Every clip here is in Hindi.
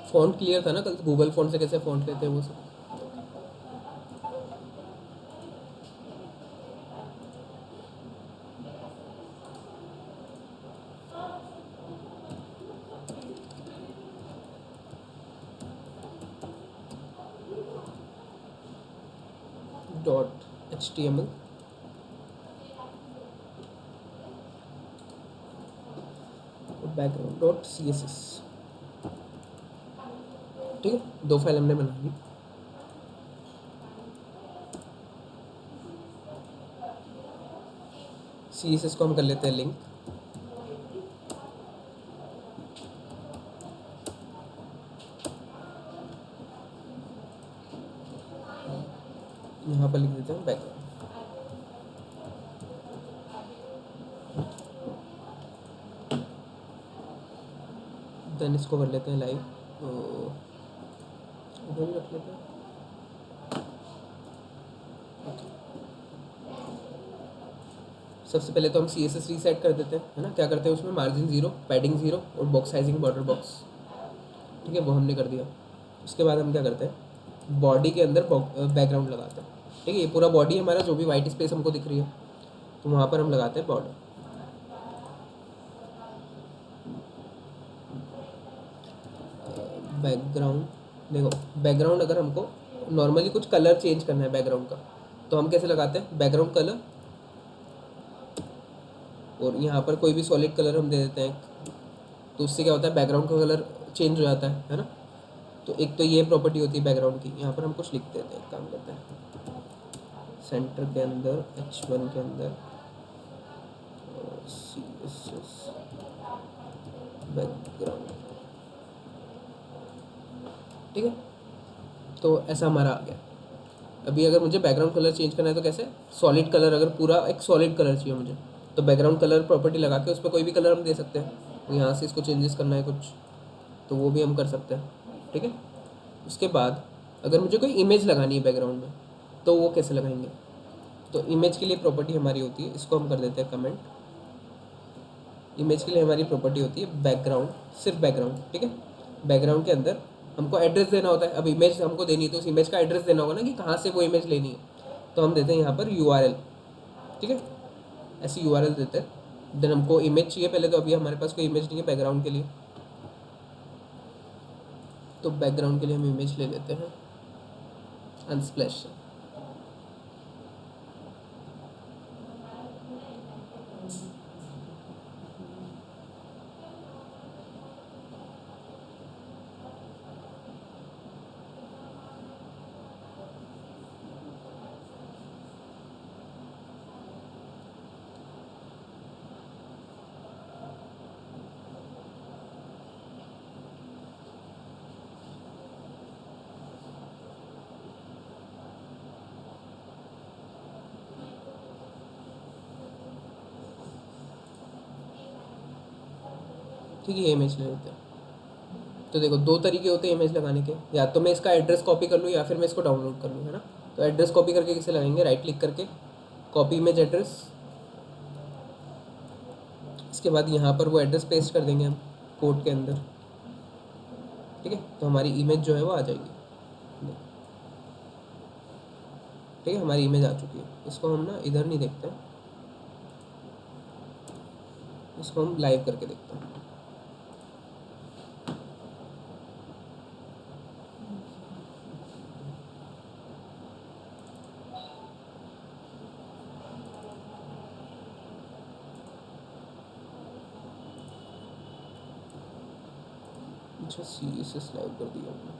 फ़ॉन्ट क्लियर था ना कल, गूगल फ़ॉन्ट से कैसे फ़ॉन्ट लेते हैं वो सब। .html background.css। ठीक है, 2 फाइल हमने बना ली। CSS को हम कर लेते हैं लिंक। यहाँ पर लिख देते हैं बैकग्राउंड। देन इसको कर लेते हैं लाइव, तो इधर भी रख लेते हैं। सबसे पहले तो हम CSS रीसेट कर देते हैं, है ना। क्या करते हैं उसमें, मार्जिन 0, पैडिंग 0 और बॉक्स साइजिंग बॉर्डर बॉक्स। ठीक है, वो हमने कर दिया। उसके बाद हम क्या करते हैं, बॉडी के अंदर बैकग्राउंड लगाते हैं। ठीक है, ये पूरा बॉडी हमारा जो भी वाइट स्पेस हमको दिख रही है, तो वहाँ पर हम लगाते हैं बॉर्डर। बैकग्राउंड, देखो बैकग्राउंड अगर हमको नॉर्मली कुछ कलर चेंज करना है बैकग्राउंड का, तो हम कैसे लगाते हैं, बैकग्राउंड कलर, और यहाँ पर कोई भी सॉलिड कलर हम दे देते हैं। तो उससे क्या होता है, बैकग्राउंड का कलर चेंज हो जाता है ना। तो एक तो ये प्रॉपर्टी होती है बैकग्राउंड की। यहाँ पर हम कुछ लिख देते हैं, एक काम करते हैं, सेंटर के अंदर H1 के अंदर CSS बैकग्राउंड। ठीक है, तो ऐसा हमारा आ गया। अभी अगर मुझे बैकग्राउंड कलर चेंज करना है तो कैसे, सॉलिड कलर, अगर पूरा एक सॉलिड कलर चाहिए मुझे, तो बैकग्राउंड कलर प्रॉपर्टी लगा के उस पर कोई भी कलर हम दे सकते हैं। तो यहाँ से इसको चेंजेस करना है कुछ, तो वो भी हम कर सकते हैं। ठीक है, उसके बाद अगर मुझे कोई इमेज लगानी है बैकग्राउंड में, तो वो कैसे लगाएंगे। तो इमेज के लिए प्रॉपर्टी हमारी होती है, इसको हम कर देते हैं कमेंट। इमेज के लिए हमारी प्रॉपर्टी होती है बैकग्राउंड, सिर्फ बैकग्राउंड। ठीक है, बैकग्राउंड के अंदर हमको एड्रेस देना होता है। अब इमेज हमको देनी है तो उस इमेज का एड्रेस देना होगा ना, कि कहाँ से वो इमेज लेनी है। तो हम देते हैं यहाँ पर URL। ठीक है, ऐसी URL देते हैं। देन हमको इमेज चाहिए पहले, तो अभी हमारे पास कोई इमेज नहीं है बैकग्राउंड के लिए, तो बैकग्राउंड के लिए हम इमेज ले लेते हैं अनस्प्लैश से। ठीक है, ये इमेज ले लेते हैं। तो देखो 2 तरीके होते हैं इमेज लगाने के, या तो मैं इसका एड्रेस कॉपी कर लूँ या फिर मैं इसको डाउनलोड कर लूँ, है ना। तो एड्रेस कॉपी करके कैसे लगाएंगे, राइट क्लिक करके कॉपी इमेज एड्रेस। इसके बाद यहाँ पर वो एड्रेस पेस्ट कर देंगे हम कोड के अंदर। ठीक है, तो हमारी इमेज जो है वो आ जाएगी। ठीक है, हमारी इमेज आ चुकी है। इसको हम ना इधर नहीं देखते, इसको हम लाइव करके देखते हैं। अच्छा, CSS लाइव कर दिया हमने।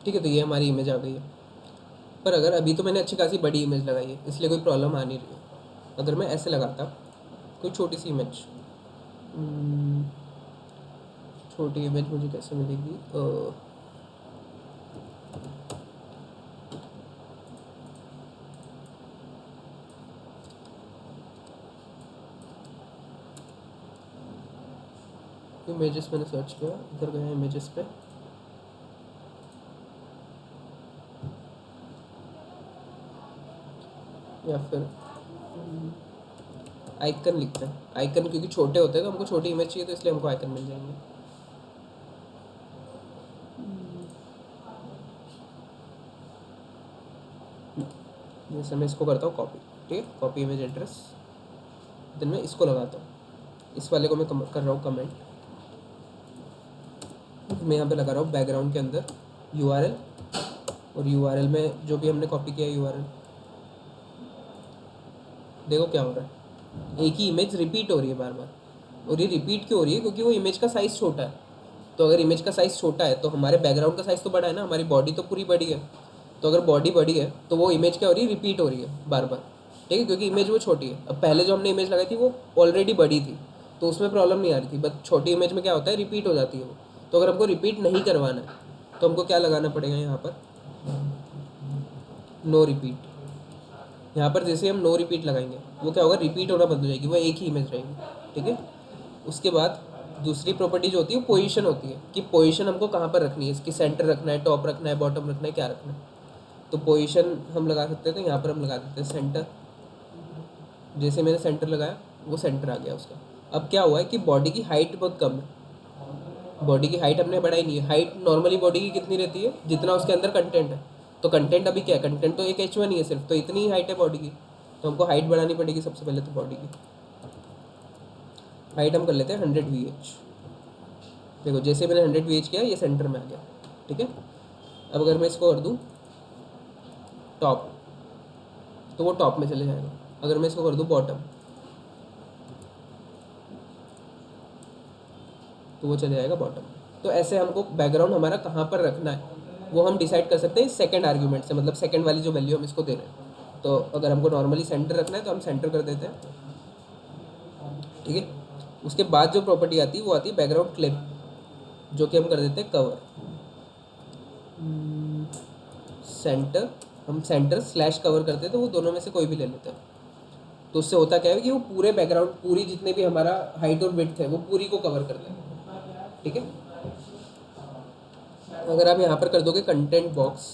ठीक है, तो ये हमारी इमेज आ गई है। पर अगर अभी तो मैंने अच्छी खासी बड़ी इमेज लगाई है, इसलिए कोई प्रॉब्लम आ नहीं रही है। अगर मैं ऐसे लगाता कोई छोटी सी इमेज, छोटी इमेज मुझे कैसे मिलेगी, इमेजेस मैंने सर्च किया, इधर गया इमेजेस पे, या फिर आइकन लिखते हैं, आइकन क्योंकि छोटे होते हैं तो हमको छोटी इमेज चाहिए, तो इसलिए हमको आइकन मिल जाएंगे। जैसे मैं इसको करता हूँ कॉपी, ठीक है, कॉपी इमेज एड्रेस, देन मैं इसको लगाता हूँ, इस वाले को मैं कर रहा हूँ कमेंट, मैं यहाँ पे लगा रहा हूँ बैकग्राउंड के अंदर URL, और URL में जो भी हमने कॉपी किया URL, देखो क्या हो रहा है, एक ही इमेज रिपीट हो रही है बार बार। और ये रिपीट क्यों हो रही है? क्योंकि वो इमेज का साइज़ छोटा है। तो अगर इमेज का साइज़ छोटा है तो हमारे बैकग्राउंड का साइज़ तो बड़ा है ना, हमारी बॉडी तो पूरी बड़ी है। तो अगर बॉडी बड़ी है तो वो इमेज क्या हो रही है, रिपीट हो रही है बार बार, ठीक है, क्योंकि इमेज वो छोटी है। अब पहले जो हमने इमेज लगाई थी वो ऑलरेडी बड़ी थी, तो उसमें प्रॉब्लम नहीं आ रही थी, बट छोटी इमेज में क्या होता है, रिपीट हो जाती है वो। तो अगर हमको रिपीट नहीं करवाना है तो हमको क्या लगाना पड़ेगा यहाँ पर, नो रिपीट। यहाँ पर जैसे हम नो रिपीट लगाएंगे वो क्या होगा, रिपीट होना बंद हो जाएगी, वो एक ही इमेज रहेगी, ठीक है। उसके बाद दूसरी प्रॉपर्टी जो होती है वो पोजीशन होती है, कि पोजीशन हमको कहाँ पर रखनी है, इसकी सेंटर रखना है, टॉप रखना है, बॉटम रखना है, क्या रखना है। तो पोजीशन हम लगा सकते हैं, तो यहाँ पर हम लगा देते हैं सेंटर। जैसे मैंने सेंटर लगाया वो सेंटर आ गया उसका। अब क्या हुआ है कि बॉडी की हाइट बहुत कम है, बॉडी की हाइट हमने बढ़ाई नहीं है। हाइट नॉर्मली बॉडी की कितनी रहती है, जितना उसके अंदर कंटेंट है। तो कंटेंट अभी क्या है, कंटेंट तो एक H1 ही है सिर्फ, तो इतनी ही हाइट है बॉडी की। तो हमको हाइट बढ़ानी पड़ेगी सबसे पहले, तो बॉडी की हाइट हम कर लेते हैं 100 VH। देखो जैसे मैंने 100 VH किया ये सेंटर में आ गया, ठीक है। अब अगर मैं इसको कर दूँ टॉप, तो वो टॉप में चले जाएगा। अगर मैं इसको कर दूँ बॉटम, तो वो चले जाएगा बॉटम में। तो ऐसे हमको बैकग्राउंड हमारा कहाँ पर रखना है वो हम डिसाइड कर सकते हैं सेकंड आर्ग्यूमेंट से, मतलब सेकंड वाली जो वैल्यू हम इसको दे रहे हैं। तो अगर हमको नॉर्मली सेंटर रखना है तो हम सेंटर कर देते हैं, ठीक है। उसके बाद जो प्रॉपर्टी आती है वो आती है बैकग्राउंड क्लिप, जो कि हम कर देते हैं कवर। सेंटर, हम सेंटर स्लैश कवर करते हैं, तो वो दोनों में से कोई भी ले लेते हैं। तो उससे होता क्या है कि वो पूरे बैकग्राउंड, पूरी जितने भी हमारा हाइट और विड्थ है वो पूरी को कवर कर दें, ठीक है। अगर आप यहाँ पर कर दोगे कंटेंट बॉक्स,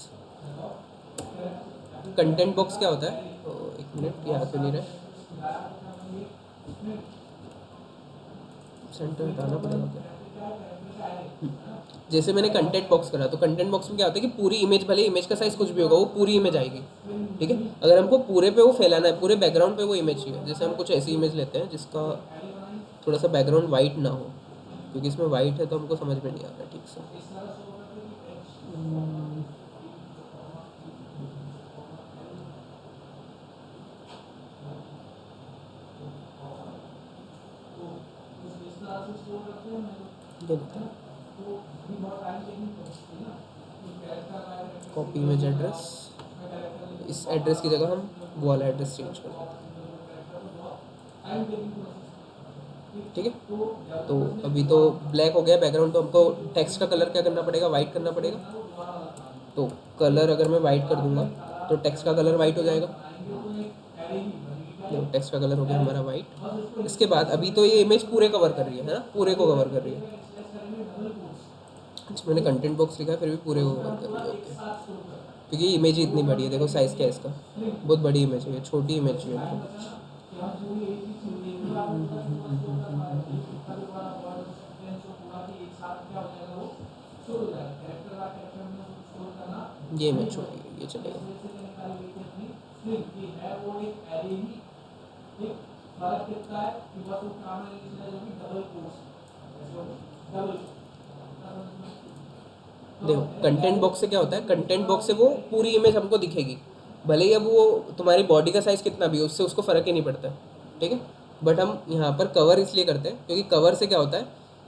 कंटेंट बॉक्स क्या होता है, तो एक मिनट यहाँ क्यों नहीं रहा, सेंटर हटाना पड़ेगा क्या। जैसे मैंने कंटेंट बॉक्स करा, तो कंटेंट बॉक्स में क्या होता है कि पूरी इमेज, भले इमेज का साइज कुछ भी होगा वो पूरी इमेज आएगी, ठीक है। अगर हमको पूरे पे वो फैलाना है, पूरे बैकग्राउंड पे वो इमेज चाहिए, जैसे हम कुछ ऐसी इमेज लेते हैं जिसका थोड़ा सा बैकग्राउंड वाइट ना हो, क्योंकि इसमें वाइट है तो हमको समझ में नहीं आ रहा ठीक से। कॉपी इमेज एड्रेस, इस एड्रेस की जगह हम वो वाला एड्रेस चेंज कर देते हैं, ठीक है। तो अभी तो ब्लैक हो गया बैकग्राउंड, तो हमको टेक्स्ट का कलर क्या करना पड़ेगा, वाइट करना पड़ेगा। तो कलर अगर मैं वाइट कर दूंगा तो टेक्स्ट का कलर वाइट हो जाएगा। देखो टेक्स्ट का कलर हो गया हमारा वाइट। इसके बाद अभी तो ये इमेज पूरे कवर कर रही है ना, पूरे को कवर कर रही है। अच्छा, मैंने कंटेंट बॉक्स लिखा है फिर भी पूरे को कवर कर रही है, ओके। क्योंकि इमेज ही इतनी बड़ी है, देखो साइज़ क्या है इसका, बहुत बड़ी इमेज है, छोटी इमेज है हमको। ये इमेज छोटी है, ये चलेगा। देखो कंटेंट बॉक्स से क्या होता है, कंटेंट बॉक्स से वो पूरी इमेज हमको दिखेगी, भले ही अब वो तुम्हारी बॉडी का साइज़ कितना भी हो, उससे उसको फ़र्क ही नहीं पड़ता है, ठीक है। बट हम यहाँ पर कवर इसलिए करते हैं क्योंकि कवर से क्या होता है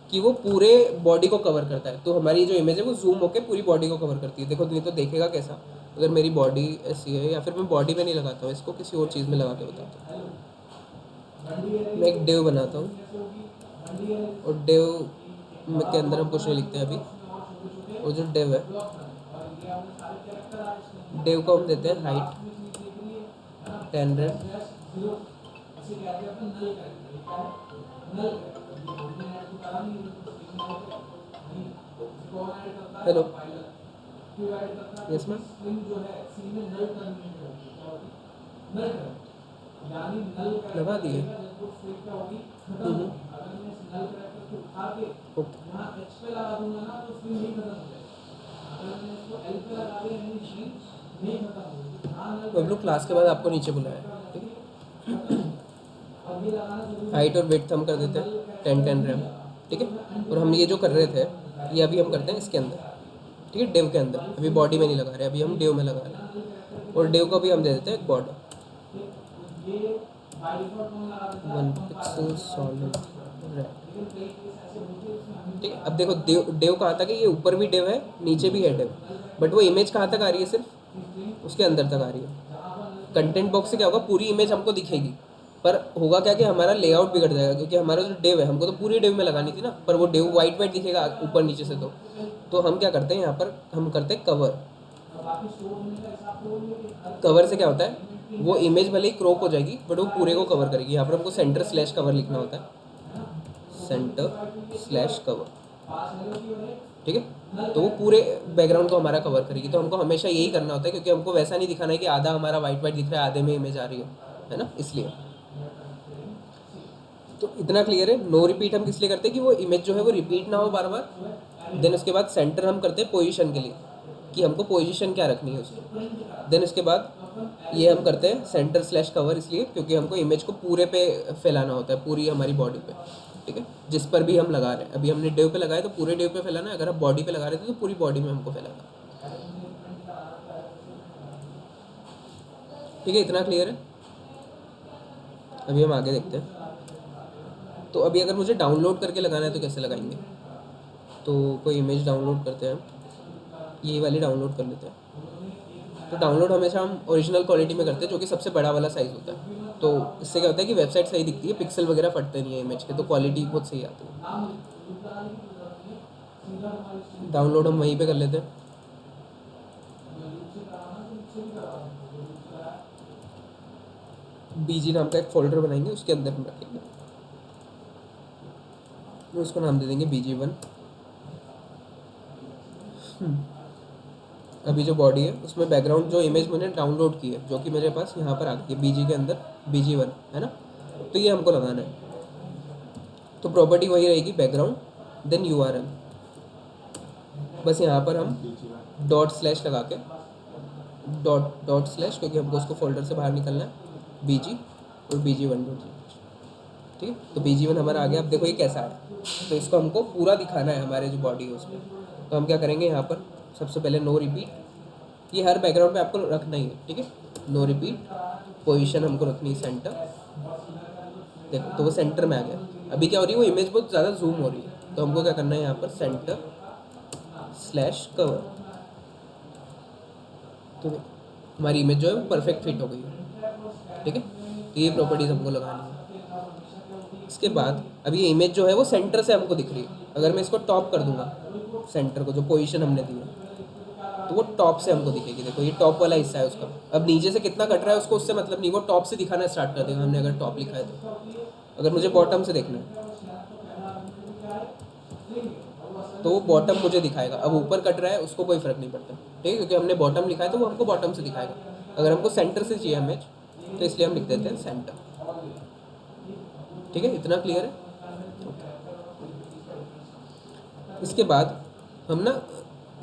कि वो पूरे बॉडी को कवर करता है। तो हमारी जो इमेज है वो जूम होकर पूरी बॉडी को कवर करती है। देखो नहीं तो देखेगा कैसा, अगर मेरी बॉडी ऐसी है, या फिर मैं बॉडी में नहीं लगाता हूँ इसको, किसी और चीज़ में लगा के बताता हूँ। मैं एक डिव बनाता हूँ, और डिव के अंदर हम कुछ नहीं लिखते हैं अभी। वो जो डिव है, डिव को हम देते हैं हाइट 10। Hello, yes ma'am. लगा दिए। ओके, तो हम लोग क्लास के बाद आपको नीचे बुलाया है, ठीक है। हाइट और वेट हम कर देते हैं 10 10 रैम, ठीक है। और हम ये जो कर रहे थे ये अभी हम करते हैं इसके अंदर, ठीक है, डेव के अंदर। अभी बॉडी में नहीं लगा रहे, अभी हम डेव में लगा रहे हैं। और डेव को भी हम दे देते हैं एक बॉर्डर 1 पिक्सल सॉलिड रेड, ठीक है। अब देखो डेव डेव कहाँ तक है, ये ऊपर भी डेव है नीचे भी है डेव, बट वो इमेज कहाँ तक आ रही है, सिर्फ उसके अंदर तक आ रही है। कंटेंट बॉक्स से क्या होगा, पूरी इमेज हमको दिखेगी, पर होगा क्या कि हमारा लेआउट बिगड़ जाएगा, क्योंकि हमारा जो डेव है हमको तो पूरी डेव में लगानी थी ना, पर वो डेव वाइट वाइट दिखेगा ऊपर नीचे से। तो हम क्या करते हैं यहाँ पर, हम करते हैं कवर। कवर से क्या होता है, वो इमेज भले ही क्रॉप हो जाएगी बट वो पूरे को कवर करेगी। यहाँ पर हमको सेंटर स्लैश कवर लिखना होता है, सेंटर स्लैश कवर, ठीक है। तो वो पूरे बैकग्राउंड को हमारा कवर करेगी। तो हमको हमेशा यही करना होता है, क्योंकि हमको वैसा नहीं दिखाना है कि आधा हमारा वाइट वाइट दिख रहा है आधे में इमेज आ रही है ना, इसलिए। तो इतना क्लियर है। नो रिपीट हम किस लिए करते हैं कि वो इमेज जो है वो रिपीट ना हो बार बार। देन उसके बाद सेंटर हम करते हैं पोजीशन के लिए, कि हमको पोजीशन क्या रखनी है उसकी। देन उसके बाद ये हम करते हैं सेंटर स्लैश कवर, इसलिए क्योंकि हमको इमेज को पूरे पे फैलाना होता है, पूरी हमारी बॉडी पे, ठीक है। जिस पर भी हम लगा रहे हैं, अभी हमने डेव पे लगाया तो पूरे डेव पे फैलाना है, अगर आप बॉडी पे लगा रहे थे तो पूरी बॉडी में हमको फैलाना है, ठीक है। इतना क्लियर है। अभी हम आगे देखते हैं। तो अभी अगर मुझे डाउनलोड करके लगाना है तो कैसे लगाएंगे। तो कोई इमेज डाउनलोड करते हैं, ये वाली डाउनलोड कर लेते हैं। तो डाउनलोड हमेशा हम ओरिजिनल क्वालिटी में करते हैं, जो कि सबसे बड़ा वाला साइज़ होता है। तो इससे क्या होता है कि वेबसाइट सही दिखती है, पिक्सल वगैरह फटते नहीं है इमेज के, तो क्वालिटी बहुत सही आती है। डाउनलोड हम वहीं पे कर लेते हैं। बीजी नाम का एक फोल्डर बनाएंगे, उसके अंदर हम रखेंगे, तो उसको नाम दे देंगे BG1। अभी जो बॉडी है उसमें बैकग्राउंड जो इमेज मैंने डाउनलोड की है, जो कि मेरे पास यहाँ पर आ गई है BG के अंदर, BG1 है ना। तो ये हमको लगाना है। तो प्रॉपर्टी वही रहेगी बैकग्राउंड, देन URL। बस यहाँ पर हम डॉट स्लैश लगा के, डॉट डॉट स्लैश, क्योंकि हमको उसको फोल्डर से बाहर निकलना है, BG और BG1.jpg, ठीक है। तो BG1 हमारा आ गया। अब देखो ये कैसा है, तो इसको हमको पूरा दिखाना है हमारे जो बॉडी है उसमें। तो हम क्या करेंगे, यहाँ पर सबसे पहले नो रिपीट, ये हर बैकग्राउंड पे आपको रखना ही है, ठीक है। नो रिपीट, पोजीशन हमको रखनी है सेंटर। देखो तो वो सेंटर में आ गया। अभी क्या हो रही है, वो इमेज बहुत ज़्यादा जूम हो रही है, तो हमको क्या करना है, यहाँ पर सेंटर स्लैश कवर। तो हमारी इमेज जो है वो परफेक्ट फिट हो गई है, ठीक है। तो ये प्रॉपर्टीज़ हमको लगानी है। इसके बाद अभी ये इमेज जो है वो सेंटर से हमको दिख रही है। अगर मैं इसको टॉप कर दूंगा, सेंटर को जो पोजीशन हमने दी है, तो वो टॉप से हमको दिखेगी। देखो ये टॉप वाला हिस्सा है उसका। अब नीचे से कितना कट रहा है उसको उससे मतलब नहीं, वो टॉप से दिखाना स्टार्ट कर देगा हमने अगर टॉप लिखा है तो। अगर मुझे बॉटम से देखना है तो वो बॉटम मुझे दिखाएगा। अब ऊपर कट रहा है उसको कोई फ़र्क नहीं पड़ता, ठीक है, क्योंकि हमने बॉटम लिखा है तो वो हमको बॉटम से दिखाएगा। अगर हमको सेंटर से चाहिए इमेज, तो इसलिए हम लिख देते हैं सेंटर, ठीक है। इतना क्लियर है। इसके बाद हम ना,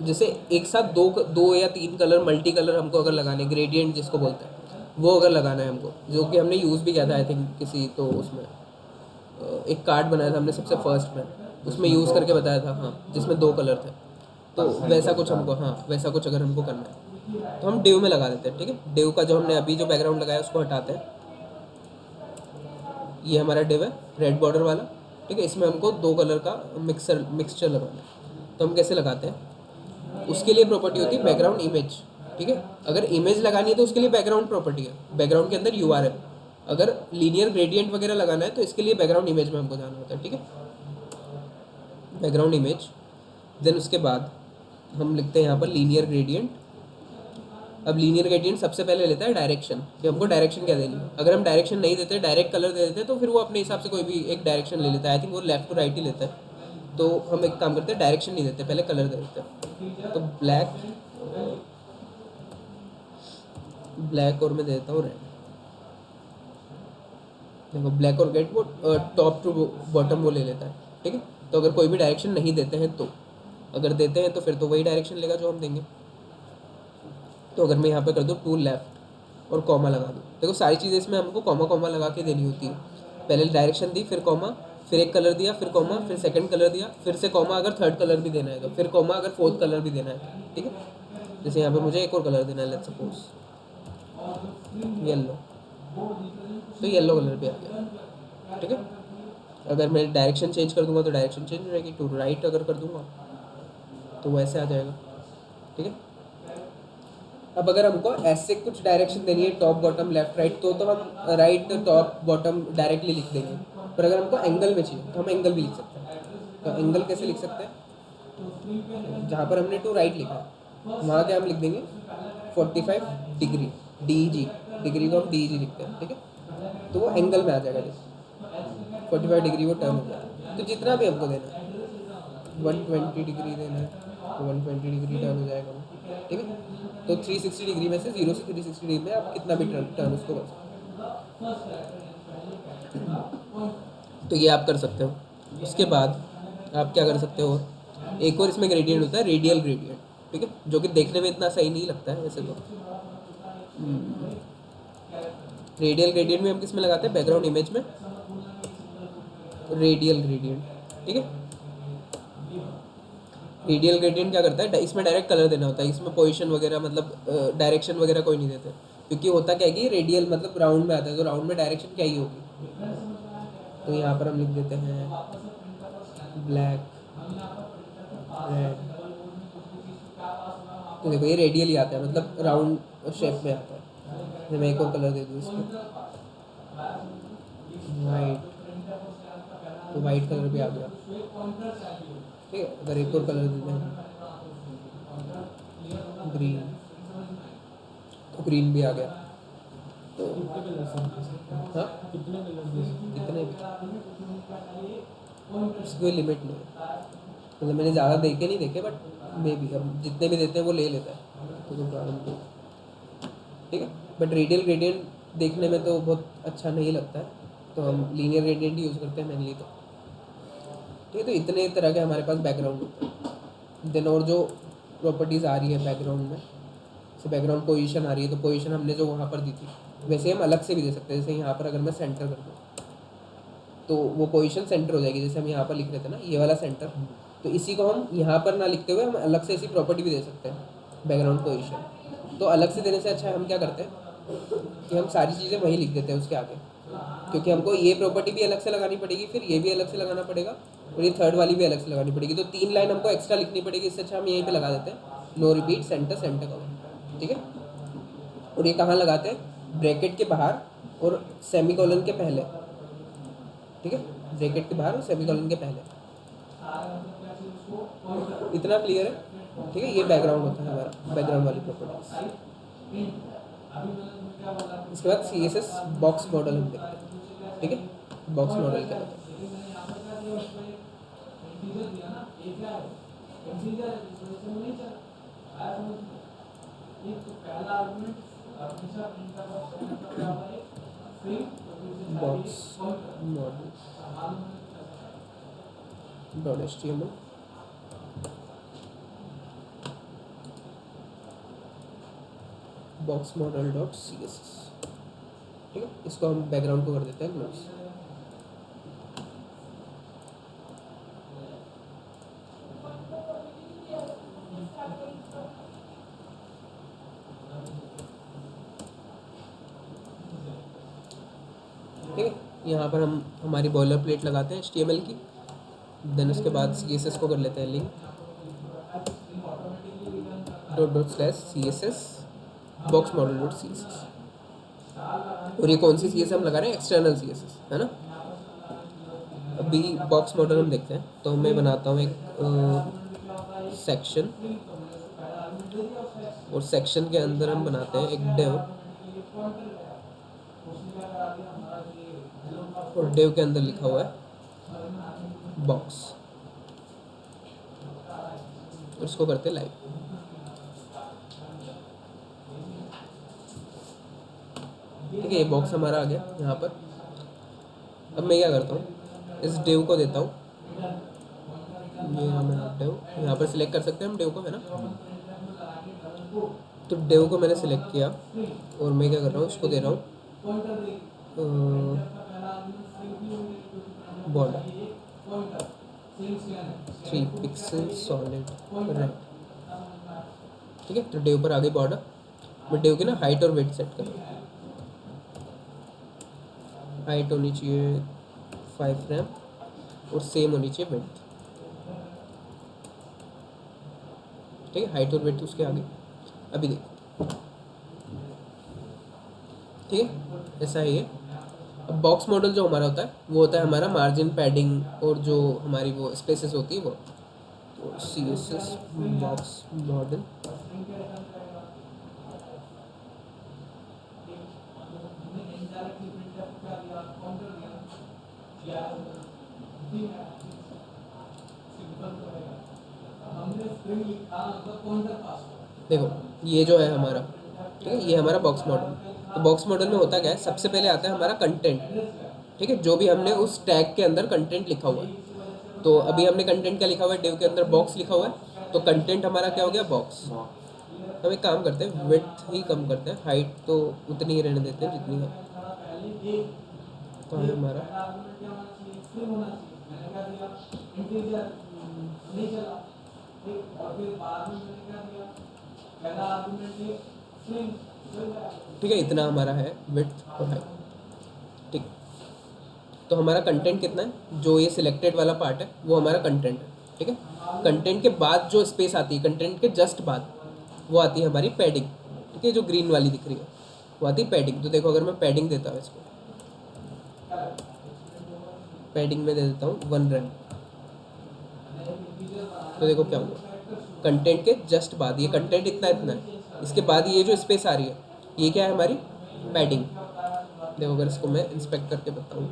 जैसे एक साथ दो दो या तीन कलर, मल्टी कलर हमको अगर लगाने, ग्रेडियंट जिसको बोलते हैं, वो अगर लगाना है हमको, जो कि हमने यूज़ भी किया था आई थिंक किसी, तो उसमें एक कार्ड बनाया था हमने सबसे फर्स्ट में, उसमें यूज़ करके बताया था, हाँ, जिसमें 2 कलर थे। तो वैसा कुछ हमको, हाँ वैसा कुछ अगर हमको करना है तो हम डेव में लगा देते हैं, ठीक है। डेव का जो हमने अभी जो बैकग्राउंड लगाया उसको हटाते हैं। ये हमारा डेव है रेड बॉर्डर वाला, ठीक है। इसमें हमको 2 कलर का मिक्सचर लगाना है। तो हम कैसे लगाते हैं, उसके लिए प्रॉपर्टी होती है बैकग्राउंड इमेज, ठीक है। अगर इमेज लगानी है तो उसके लिए बैकग्राउंड प्रॉपर्टी है, बैकग्राउंड के अंदर URL। अगर लीनियर ग्रेडियंट वगैरह लगाना है तो इसके लिए बैकग्राउंड इमेज में हमको जाना होता है, ठीक है, बैकग्राउंड इमेज। देन उसके बाद हम लिखते हैं यहाँ पर लीनियर ग्रेडियंट। अब लीनियर ग्रेडियंट सबसे पहले लेता है डायरेक्शन, कि हमको डायरेक्शन क्या देनी है। अगर हम डायरेक्शन नहीं देते, डायरेक्ट कलर दे देते, तो फिर वो अपने हिसाब से कोई भी एक डायरेक्शन ले लेता है। आई थिंक वो लेफ्ट टू राइट ही लेता है। तो हम एक काम करते हैं, डायरेक्शन नहीं देते, पहले कलर दे देते हैं। तो ब्लैक, ब्लैक और मैं दे देता हूँ रेड, देखो ब्लैक और वाइट वो टॉप टू बॉटम वो ले लेता है, ठीक है। तो अगर कोई भी डायरेक्शन नहीं देते हैं तो, अगर देते हैं तो फिर तो वही डायरेक्शन लेगा जो हम देंगे। तो अगर मैं यहाँ पे कर दूँ टू लेफ्ट और कॉमा लगा दूँ, देखो सारी चीज़ें इसमें हमको कॉमा कॉमा लगा के देनी होती है। पहले डायरेक्शन दी, फिर कॉमा, फिर एक कलर दिया, फिर कॉमा, फिर सेकंड कलर दिया, फिर से कॉमा अगर थर्ड कलर भी देना है तो, फिर कॉमा अगर फोर्थ कलर भी देना है, ठीक है। जैसे यहाँ पे मुझे एक और कलर देना है, लेट्स सपोज येलो, तो येलो कलर भी आ गया, ठीक है। अगर मैं डायरेक्शन चेंज कर दूंगा तो डायरेक्शन चेंज हो जाएगी, टू राइट अगर कर दूंगा तो वैसे आ जाएगा, ठीक है। अब अगर हमको ऐसे कुछ डायरेक्शन देनी है टॉप बॉटम लेफ्ट राइट, तो हम राइट टॉप बॉटम डायरेक्टली लिख देंगे। पर अगर हमको एंगल में चाहिए तो हम एंगल भी लिख सकते हैं। तो एंगल कैसे लिख सकते हैं, जहाँ पर हमने टू राइट लिखा है वहाँ के हम लिख देंगे 45 डिग्री, DG, डिग्री को हम DG लिखते हैं, ठीक है। तो वो एंगल में आ जाएगा, जैसे 45 डिग्री वो टर्न हो जाएगा। तो जितना भी हमको देना है, 120 डिग्री देना है तो 120 डिग्री टर्न हो जाएगा वो, ठीक है। तो 360 डिग्री में से 0 से 360 डिग्री में आप कितना भी टर्न उसको कर सकते हो। तो ये आप कर सकते हो। उसके बाद आप क्या कर सकते हो, एक और इसमें ग्रेडियंट होता है, रेडियल ग्रेडियंट, ठीक है, जो कि देखने में इतना सही नहीं लगता है वैसे तो। रेडियल ग्रेडियंट में हम किस में लगाते हैं, बैकग्राउंड इमेज में रेडियल ग्रेडियंट, ठीक है। रेडियल ग्रेडियंट क्या करता है, इसमें डायरेक्ट कलर देना होता है, इसमें पोजीशन वगैरह मतलब डायरेक्शन वगैरह कोई नहीं देते, क्योंकि होता क्या है कि रेडियल मतलब राउंड में आता है, तो राउंड में डायरेक्शन क्या ही होगी। तो यहाँ पर हम लिख देते हैं ब्लैक रेड, तो देखो ये रेडियल ही आता है, मतलब राउंड शेप में आता है। तो मैं एक और कलर दे दूँ इसको वाइट, तो वाइट कलर भी आ गया, ठीक है। अगर एक और कलर देते हैं ग्रीन, तो ग्रीन भी आ गया। तो हाँ कितने भी, उसकी कोई लिमिट नहीं है, मतलब मैंने ज़्यादा देखे नहीं देखे, बट मे बी अब जितने भी देते हैं वो ले लेता है, तो प्रॉब्लम नहीं, ठीक है। बट रेडियल ग्रेडियंट देखने में तो बहुत अच्छा नहीं लगता है, तो हम लीनियर ग्रेडियंट ही यूज़ करते हैं मेनली, तो ठीक है। तो इतने तरह के हमारे पास बैकग्राउंड होते हैं। देन और जो प्रॉपर्टीज़ आ रही है बैकग्राउंड में, जैसे बैकग्राउंड पोजीशन आ रही है, तो पोजीशन हमने जो वहाँ पर दी थी वैसे हम अलग से भी दे सकते हैं। जैसे यहाँ पर अगर मैं सेंटर कर दूँ तो वो पोजीशन सेंटर हो जाएगी, जैसे हम यहाँ पर लिख रहे थे ना ये वाला सेंटर, तो इसी को हम यहाँ पर ना लिखते हुए हम अलग से ऐसी प्रॉपर्टी भी दे सकते हैं बैकग्राउंड पोजीशन। तो अलग से देने से अच्छा हम क्या करते हैं कि हम सारी चीज़ें वहीं लिख देते हैं उसके आगे, क्योंकि हमको ये प्रॉपर्टी भी अलग से लगानी पड़ेगी, फिर ये भी अलग से लगाना पड़ेगा, और ये थर्ड वाली भी अलग से लगानी पड़ेगी, तो 3 लाइन हमको एक्स्ट्रा लिखनी पड़ेगी। इससे अच्छा हम यहीं पे लगा देते हैं no repeat centre centre cover, ठीक है। और ये कहाँ लगाते हैं, ब्रैकेट के बाहर और सेमीकोलन के पहले, ठीक है, ब्रैकेट के बाहर और सेमीकोलन के पहले। इतना क्लियर है, ठीक है। ये बैकग्राउंड होता है हमारा, बैकग्राउंड वाली प्रॉपर्टीज। इसके बाद CSS बॉक्स मॉडल हम देखते हैं, ठीक है। बॉक्स मॉडल क्या होता है, box model .html, box model .css, ठीक है। इसको हम बैकग्राउंड को कर देते हैं क्लोज। ठीक है, यहाँ पर हम हमारी बॉयलर प्लेट लगाते हैं HTML की। देन उसके बाद CSS को कर लेते हैं link ./CSS box model .css। और ये कौन सी CSS हम लगा रहे हैं, एक्सटर्नल CSS है ना। अभी बॉक्स मॉडल हम देखते हैं, तो मैं बनाता हूँ एक सेक्शन, और सेक्शन के अंदर हम बनाते हैं एक डिव, और डिव के अंदर लिखा हुआ है बॉक्स, और इसको करते हैं लाइव। ठीक है, ये बॉक्स हमारा आ गया यहाँ पर। अब मैं क्या करता हूँ, इस डिव को देता हूँ, ये हमारा डिव, यहाँ पर सिलेक्ट कर सकते हैं हम डिव को, है ना। तो डिव को मैंने सिलेक्ट किया और मैं क्या कर रहा हूँ, उसको दे रहा हूँ बॉर्डर 3 पिक्सल सॉलिड रेड, ठीक है। तो डिव पर आ गई बॉर्डर। मैं डिव की ना हाइट और वेट सेट कर, हाइट होनी चाहिए 5 रैम और सेम होनी चाहिए वेट, ठीक है। हाइट और वेट उसके आगे, अभी देखो, ठीक है, ऐसा है ये। अब बॉक्स मॉडल जो हमारा होता है वो होता है हमारा मार्जिन, पैडिंग और जो हमारी वो स्पेसेस होती है वो। तो CSS बॉक्स मॉडल, देखो ये जो है हमारा, ठीक है, ये हमारा बॉक्स मॉडल। तो बॉक्स मॉडल में होता क्या है, सबसे पहले आता है हमारा कंटेंट, ठीक है, जो भी हमने उस टैग के अंदर कंटेंट लिखा हुआ है। तो अभी हमने कंटेंट क्या लिखा हुआ है, डिव के अंदर बॉक्स लिखा हुआ है, तो कंटेंट हमारा क्या हो गया, बॉक्स। हम एक काम करते हैं, विड्थ ही कम करते हैं, हाइट तो उतनी ही रहने देते हैं जितनी है। तो है हमारा, ठीक है, इतना हमारा है विड्थ और हाइट, ठीक। तो हमारा कंटेंट कितना है, जो ये सिलेक्टेड वाला पार्ट है वो हमारा कंटेंट है, ठीक है। कंटेंट के बाद जो स्पेस आती है, कंटेंट के जस्ट बाद, वो आती है हमारी पैडिंग, ठीक है, जो ग्रीन वाली दिख रही है वो आती है पैडिंग। तो देखो अगर मैं पैडिंग देता हूँ इसको, पैडिंग में दे देता हूँ 1 रैम, तो देखो क्या हुआ, कंटेंट के जस्ट बाद, ये कंटेंट इतना इतना है, इसके बाद ये जो स्पेस आ रही है ये क्या है, हमारी पैडिंग। देखो अगर इसको मैं इंस्पेक्ट करके बताऊँ,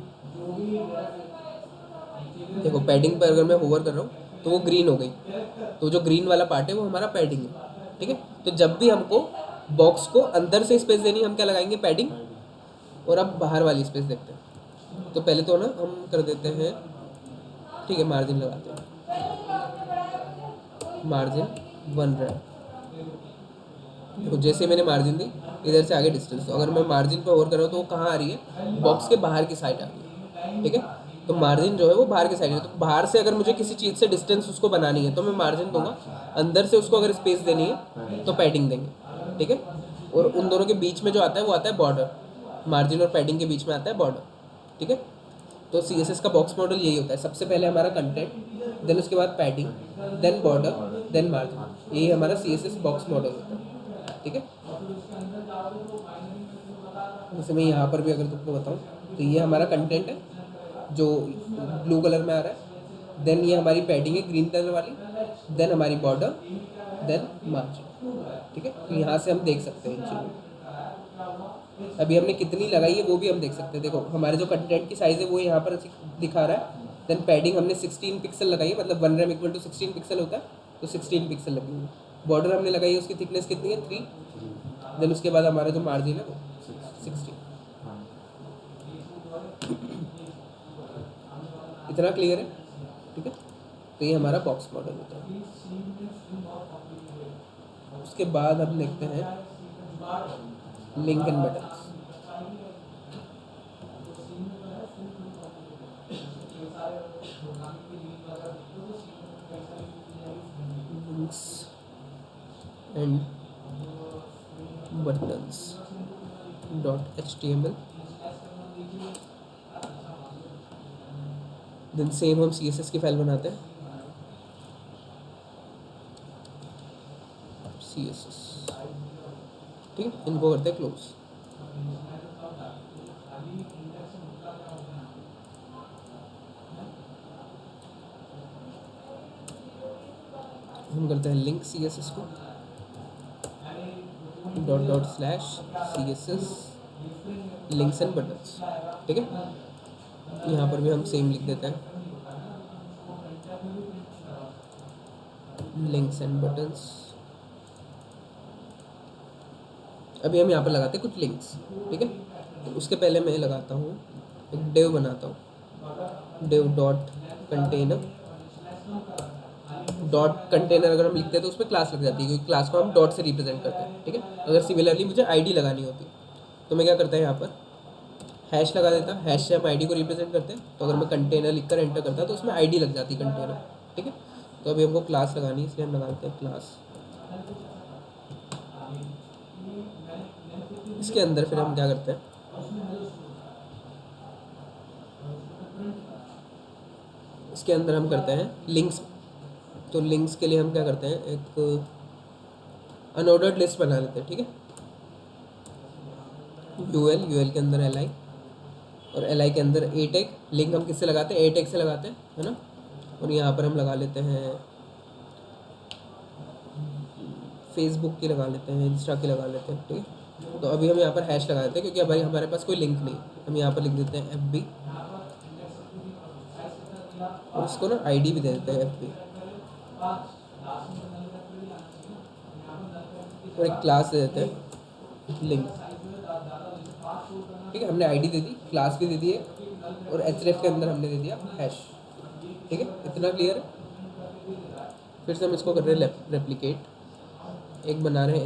देखो पैडिंग पर अगर मैं होवर कर रहा हूँ तो वो ग्रीन हो गई, तो जो ग्रीन वाला पार्ट है वो हमारा पैडिंग है, ठीक है। तो जब भी हमको बॉक्स को अंदर से स्पेस देनी है हम क्या लगाएंगे, पैडिंग। और अब बाहर वाली स्पेस देखते हैं, तो पहले तो ना हम कर देते हैं, ठीक है, मार्जिन लगाते हैं, मार्जिन 1 रैम। देखो जैसे मैंने मार्जिन दी, इधर से आगे डिस्टेंस, तो अगर मैं मार्जिन पर होवर कर रहा हूँ तो वो कहाँ आ रही है, बॉक्स के बाहर की साइड आ रही है, ठीक है। तो मार्जिन जो है वो बाहर की साइड है, तो बाहर से अगर मुझे किसी चीज़ से डिस्टेंस उसको बनानी है तो मैं मार्जिन दूंगा, अंदर से उसको अगर स्पेस देनी है तो पैडिंग देंगे, ठीक है। और उन दोनों के बीच में जो आता है वो आता है बॉर्डर, मार्जिन और पैडिंग के बीच में आता है बॉर्डर, ठीक है। तो CSS का बॉक्स मॉडल यही होता है, सबसे पहले हमारा कंटेंट, देन उसके बाद padding, then border, then margin, यही हमारा CSS बॉक्स मॉडल होता है, ठीक है। जैसे मैं यहाँ पर भी अगर तुमको बताऊँ, तो ये हमारा कंटेंट है जो ब्लू कलर में आ रहा है, देन ये हमारी पैडिंग है ग्रीन कलर वाली, देन हमारी बॉर्डर, देन मार्जिन, ठीक है। तो यहाँ से हम देख सकते हैं इन चीज़ों को। अभी हमने कितनी लगाई है वो भी हम देख सकते हैं, देखो हमारे जो कंटेंट की साइज़ है वो यहाँ पर दिखा रहा है, देन पैडिंग हमने 16 पिक्सल लगाई है, मतलब 1 रैम इक्वल टू 16 पिक्सल होता है, तो 16 पिक्सल लगी हुई है। बॉर्डर हमने लगाई है, उसकी थिकनेस कितनी है, 3, देन उसके बाद हमारा जो मार्जिन है वो 16। इतना क्लियर है, ठीक है। तो ये हमारा बॉक्स मॉडल होता है। उसके बाद हम देखते हैं link and buttons. Links and buttons .html, then same हम CSS की फाइल बनाते हैं, CSS, ठीक है, इनको करते हैं क्लोज। हम करते हैं लिंक CSS को ./CSS लिंक्स एंड बटन्स, ठीक है। यहाँ पर भी हम सेम लिख देते हैं, लिंक्स एंड बटन्स। अभी हम यहाँ पर लगाते हैं कुछ लिंक्स, ठीक है। तो उसके पहले मैं लगाता हूँ एक डिव बनाता हूँ, div dot container, dot container अगर हम लिखते हैं तो उसमें क्लास लग जाती है, क्योंकि क्लास को हम डॉट से रिप्रेजेंट करते हैं, ठीक है। अगर सिमिलरली मुझे आईडी लगानी होती तो मैं क्या करता है, यहाँ पर हैश लगा देता, हैश से हम आईडी को रिप्रेजेंट करते हैं। तो अगर मैं कंटेनर लिखकर एंटर करता तो उसमें आईडी लग जाती कंटेनर, ठीक है। तो अभी हमको क्लास लगानी है, इसलिए हम लगाते हैं क्लास। इसके अंदर फिर हम क्या करते हैं, इसके अंदर हम करते हैं लिंक्स। तो लिंक्स के लिए हम क्या करते हैं, एक अनऑर्डर्ड लिस्ट बना लेते हैं, ठीक है। यूएल के अंदर एल आई, और एल आई के अंदर ए टैग। लिंक हम किससे लगाते हैं, ए टैग से लगाते हैं, है ना। और यहाँ पर हम लगा लेते हैं फेसबुक की, लगा लेते हैं इंस्टा की, लगा लेते हैं, ठीक है। तो अभी हम यहाँ पर हैश लगा देते हैं, क्योंकि अभी हमारे पास कोई लिंक नहीं है। हम यहाँ पर लिख देते हैं FB, और इसको ना आईडी भी दे देते हैं FB, और एक क्लास दे देते हैं लिंक, ठीक है। हमने आईडी दे दी, क्लास भी दे दी है, और href के अंदर हमने दे दिया हैश, ठीक है। इतना क्लियर है। फिर से हम इसको कर रहे हैं रेप्लिकेट। एक बना रहे हैं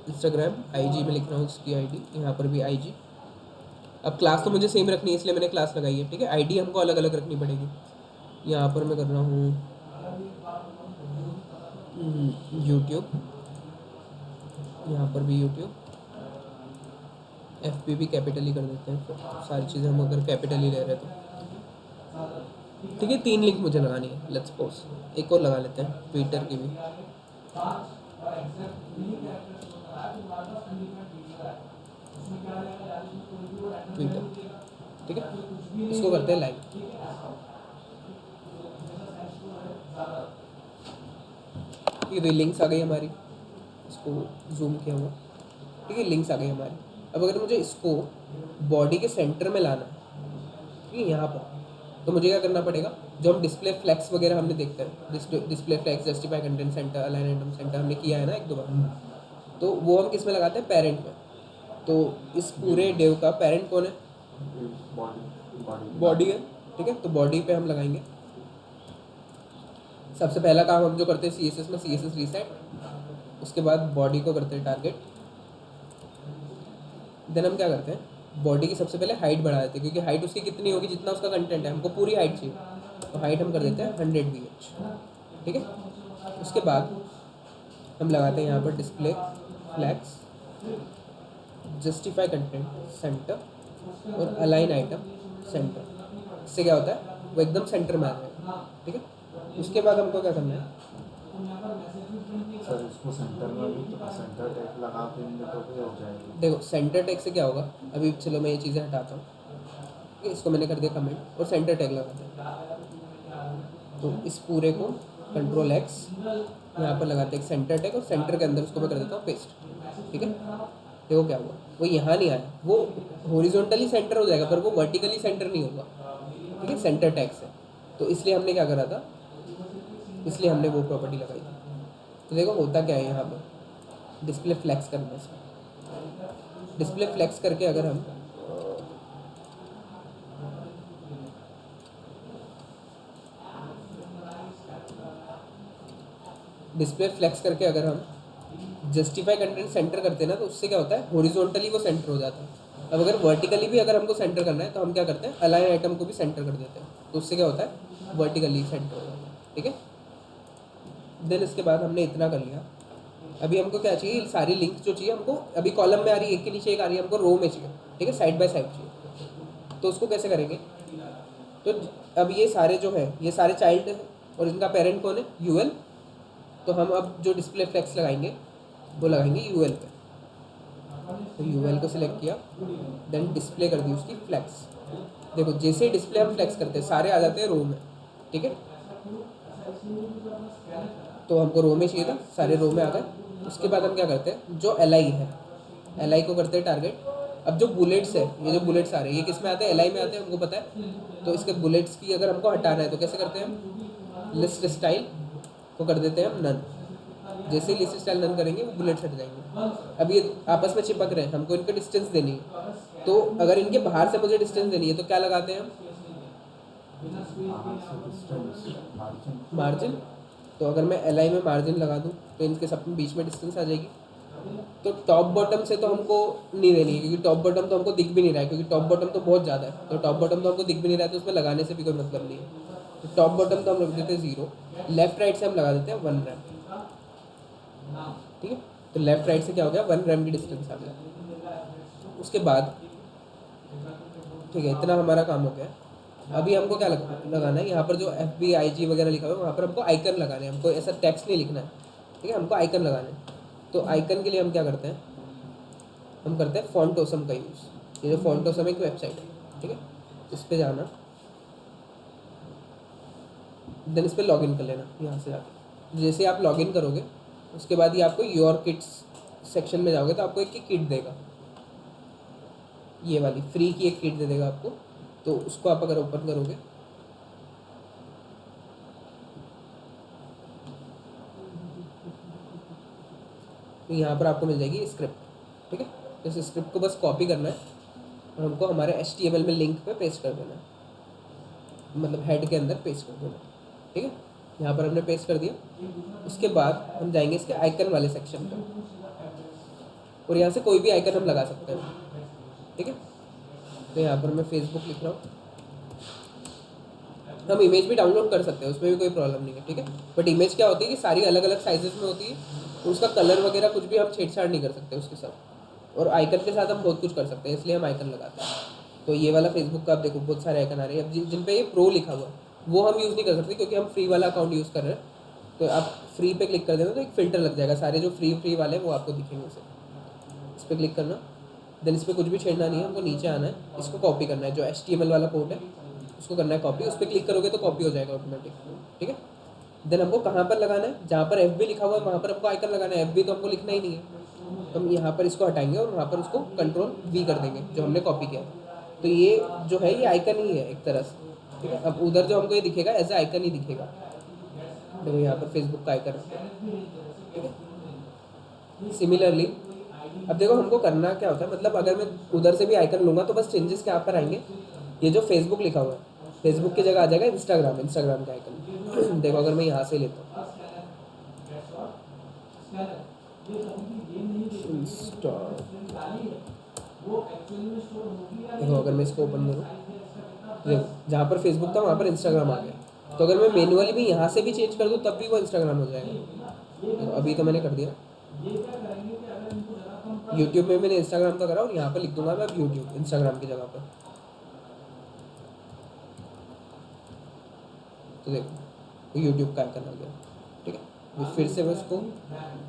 इंस्टाग्राम, IG में लिख रहा हूँ उसकी आईडी, यहाँ पर भी IG। अब क्लास तो मुझे सेम रखनी है, इसलिए मैंने क्लास लगाई है, ठीक है। आईडी हमको अलग अलग रखनी पड़ेगी। यहाँ पर मैं कर रहा हूँ यूट्यूब, यहाँ पर भी यूट्यूब, FB भी कैपिटल ही कर देते हैं। तो सारी चीज़ें हम अगर कैपिटल ही ले रहे हैं तो ठीक है। 3 लिंक मुझे लगानी है, लेट्स सपोज एक और लगा लेते हैं ट्विटर की भी। ट्विटर, ठीक है। इसको करते हैं लाइव। ये लिंक्स आ गई हमारी, इसको जूम किया हुआ, ठीक है। लिंक्स आ गई हमारी। अब अगर मुझे इसको बॉडी के सेंटर में लाना है, ठीक है, यहाँ पर, तो मुझे क्या करना पड़ेगा, जो हम डिस्प्ले फ्लैक्स वगैरह हमने देखते हैं, display flex, justify content centre, align item centre हमने किया है ना 1-2 बार, तो वो हम किस में लगाते हैं, पेरेंट में। तो इस पूरे डिव का पेरेंट कौन है, बॉडी है, ठीक है। तो बॉडी पे हम लगाएंगे। सबसे पहला काम हम जो करते हैं CSS में, CSS रीसेट, उसके बाद बॉडी को करते हैं टारगेट। देन हम क्या करते हैं, बॉडी की सबसे पहले हाइट बढ़ा देते हैं, क्योंकि हाइट उसकी कितनी होगी जितना उसका कंटेंट है, हमको पूरी हाइट चाहिए। तो हाइट हम कर देते हैं 100 VH, ठीक है। उसके बाद हम लगाते हैं यहाँ पर display flex, justify content centre और अलाइन आइटम सेंटर। इससे क्या होता है, वो एकदम सेंटर में आ जाएगा, ठीक है। उसके बाद हमको क्या करना है, सर इसको सेंटर में भी तो सेंटर टैग लगा देंगे तो भी हो जाएगा। देखो सेंटर टैग से क्या होगा, अभी चलो मैं ये चीज़ें हटाता हूँ, ठीक है। इसको मैंने कर दिया कमेंट, और सेंटर टैग लगा दिया। तो इस पूरे को Ctrl X यहाँ पर लगाते हैं सेंटर टैग, और सेंटर के अंदर उसको मैं कर देता हूँ पेस्ट, ठीक है। देखो क्या हुआ, वो यहाँ नहीं आया, वो हॉरिजॉन्टली सेंटर हो जाएगा, पर वो वर्टिकली सेंटर नहीं होगा, ठीक है, सेंटर टैग से। तो इसलिए हमने क्या करा था, इसलिए हमने वो प्रॉपर्टी लगाई थी। तो देखो होता क्या है यहाँ पर, डिस्प्ले फ्लैक्स करने से, डिस्प्ले फ्लैक्स करके अगर हम डिस्प्ले फ्लैक्स करके अगर हम जस्टिफाई कंटेंट सेंटर करते हैं ना, तो उससे क्या होता है, हॉरिजॉन्टली वो सेंटर हो जाता है। अब अगर वर्टिकली भी अगर हमको सेंटर करना है, तो हम क्या करते हैं, अलाइन आइटम को भी सेंटर कर देते हैं, तो उससे क्या होता है, वर्टिकली सेंटर हो जाता है, ठीक है। देन इसके बाद हमने इतना कर लिया। अभी हमको क्या चाहिए, सारी लिंक जो चाहिए हमको, अभी कॉलम में आ रही है, एक के नीचे एक आ रही है, हमको रो में चाहिए, ठीक है, साइड बाय साइड चाहिए। तो उसको कैसे करेंगे, तो अब ये सारे जो है, ये सारे चाइल्ड है, और इनका पेरेंट कौन है, UL। तो हम अब जो डिस्प्ले फ्लैक्स लगाएंगे वो लगाएंगे UL पे। तो UL को सिलेक्ट किया, देन डिस्प्ले कर दी उसकी फ्लैक्स। देखो जैसे ही डिस्प्ले हम फ्लैक्स करते हैं, सारे आ जाते हैं रो में, ठीक है। तो हमको रो में चाहिए था, सारे रो में आ गए। उसके बाद हम क्या करते हैं, जो LI है, LI को करते हैं टारगेट। अब जो बुलेट्स है, ये जो बुलेट्स आ रहे हैं, ये किस में आते हैं, LI में आते हैं, हमको पता है। तो इसके बुलेट्स की अगर हमको हटाना है तो कैसे करते हैं हम, लिस्ट स्टाइल को कर देते हैं हम नन। जैसे ही लिस्ट स्टाइल नन करेंगे, वो बुलेट्स हट जाएंगे। अब ये आपस में चिपक रहे हैं, हमको इनका डिस्टेंस देनी है, तो अगर इनके बाहर से मुझे डिस्टेंस देनी है तो क्या लगाते हैं हम? बाहर से डिस्टेंस मार्जिन। मार्जिन। तो अगर मैं एल आई में मार्जिन लगा दूँ तो इनके सब बीच में डिस्टेंस आ जाएगी। तो टॉप बॉटम से तो हमको नहीं देनी है, क्योंकि टॉप बॉटम तो हमको दिख भी नहीं रहा है, क्योंकि टॉप बॉटम तो बहुत ज़्यादा है, तो टॉप बॉटम तो हमको दिख भी नहीं रहा है, तो उसमें लगाने से भी कोई मतलब नहीं है। तो टॉप बॉटम तो हम रख देते हैं 0, लेफ्ट राइट से हम लगा देते हैं 1 रैम। ठीक है, तो लेफ्ट राइट से क्या हो गया, 1 रैम की डिस्टेंस आ गया। उसके बाद ठीक है, इतना हमारा काम हो गया। अभी हमको क्या लगाना है, यहाँ पर जो FB IG वगैरह लिखा हुआ है वहाँ पर हमको आइकन लगाने हैं, हमको ऐसा टेक्स्ट नहीं लिखना है। ठीक है, हमको आइकन लगाने हैं। तो आइकन के लिए हम क्या करते हैं, हम करते हैं फॉन्टोसम का यूज़। ये जो फॉन्टोसम एक वेबसाइट है, ठीक है, इस पर जाना, देन इस पर लॉगिन कर लेना यहाँ से जाके। जैसे आप लॉगिन करोगे उसके बाद ये आपको योर किट्स सेक्शन में जाओगे तो आपको एक किट देगा, ये वाली फ्री की एक किट दे देगा आपको। तो उसको आप अगर ओपन करोगे तो यहाँ पर आपको मिल जाएगी स्क्रिप्ट। ठीक है, तो इस स्क्रिप्ट को बस कॉपी करना है और हमको हमारे HTML में लिंक पे पेस्ट कर देना है, मतलब हेड के अंदर पेस्ट कर देना है। ठीक है, यहाँ पर हमने पेस्ट कर दिया। उसके बाद हम जाएंगे इसके आइकन वाले सेक्शन पर और यहाँ से कोई भी आइकन हम लगा सकते हैं। ठीक है, तो यहाँ पर मैं फेसबुक लिख रहा हूँ। हम इमेज भी डाउनलोड कर सकते हैं, उसमें भी कोई प्रॉब्लम नहीं है। ठीक है, बट इमेज क्या होती है कि सारी अलग अलग साइजेस में होती है, तो उसका कलर वगैरह कुछ भी हम छेड़छाड़ नहीं कर सकते उसके साथ। और आइकन के साथ हम बहुत कुछ कर सकते हैं, इसलिए हम आइकन लगाते हैं। तो ये वाला फेसबुक का आप देखो बहुत सारे आइकन आ रहे हैं। अब जिन पे ये प्रो लिखा हुआ है वो हम यूज़ नहीं कर सकते, क्योंकि हम फ्री वाला अकाउंट यूज़ कर रहे हैं। तो आप फ्री पे क्लिक कर देना तो एक फ़िल्टर लग जाएगा, सारे जो फ्री वाले वो आपको दिखेंगे। इस पर क्लिक करना, देन इस पर कुछ भी छेड़ना नहीं है, हमको नीचे आना है, इसको कॉपी करना है, जो HTML वाला कोड है उसको करना है कॉपी। उस पर क्लिक करोगे तो कॉपी हो जाएगा ऑटोमेटिक। ठीक है, देन हमको कहाँ पर लगाना है, जहाँ पर FB लिखा हुआ है वहाँ पर हमको आइकन लगाना है। FB तो हमको लिखना ही नहीं है, तो हम यहाँ पर इसको हटाएंगे और वहाँ पर उसको Ctrl+V कर देंगे जो हमने कॉपी किया। तो ये जो है ये आइकन ही है एक तरह से। ठीक है, अब उधर जो हमको ये दिखेगा एज ए आइकन ही दिखेगा। देखो यहाँ पर फेसबुक का आइकन है। ठीक है, सिमिलरली अब देखो हमको करना क्या होता है, मतलब अगर मैं उधर से भी आइकन लूँगा तो बस चेंजेस क्या पर आएंगे, ये जो फेसबुक लिखा हुआ है फेसबुक की जगह आ जाएगा इंस्टाग्राम का आइकन। देखो अगर मैं यहाँ से लेता हूँ देखो, अगर मैं इसको ओपन करूँ, देखो जहाँ पर फेसबुक था वहाँ पर इंस्टाग्राम आ गया। तो अगर मैं मैनुअली भी यहाँ से भी चेंज कर दूँ तब भी वो इंस्टाग्राम हो जाएगा। देखो अभी तो मैंने कर दिया। यूट्यूब में मैंने इंस्टाग्राम का करा और यहाँ पर लिख दूंगा मैं अब यूट्यूब इंस्टाग्राम की जगह पर। तो देखो यूट्यूब का आइकन आ गया। ठीक है, फिर से मैं उसको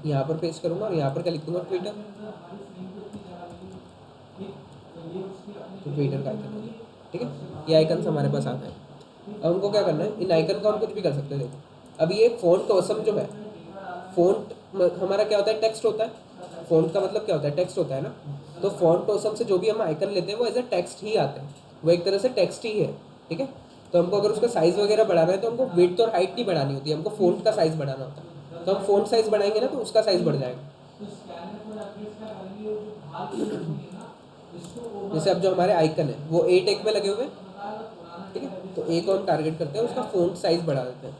यहाँ पर पेस्ट करूँगा और यहाँ पर क्या लिख दूँगा, ट्विटर। तो ट्विटर का आइकन आ गया। ठीक है, ये आइकन हमारे पास आ गए। अब हमको क्या करना है, इन आइकन को हम कुछ भी कर सकते हैं। देखो अब ये फ़ॉन्ट ऑसम जो है, फ़ॉन्ट हमारा क्या होता है, टेक्स्ट होता है। फ़ॉन्ट का मतलब क्या होता है, टेक्स्ट होता है ना। तो फ़ॉन्ट ऑसम से जो भी हम आइकन लेते हैं वो एज ए टेक्स्ट ही आते हैं, वो एक तरह से टेक्स्ट ही है। ठीक है, तो हमको अगर उसका साइज़ वगैरह बढ़ाना है तो हमको विड्थ और हाइट नहीं बढ़ानी होती है, हमको फ़ॉन्ट का साइज़ बढ़ाना होता है। तो हम फ़ॉन्ट साइज़ बढ़ाएंगे ना तो उसका साइज़ बढ़ जाएगा। जैसे अब जो हमारे आइकन है वो A टैग में लगे हुए हैं। ठीक है, तो A को हम टारगेट करते हैं, उसका फ़ॉन्ट साइज़ बढ़ा देते हैं।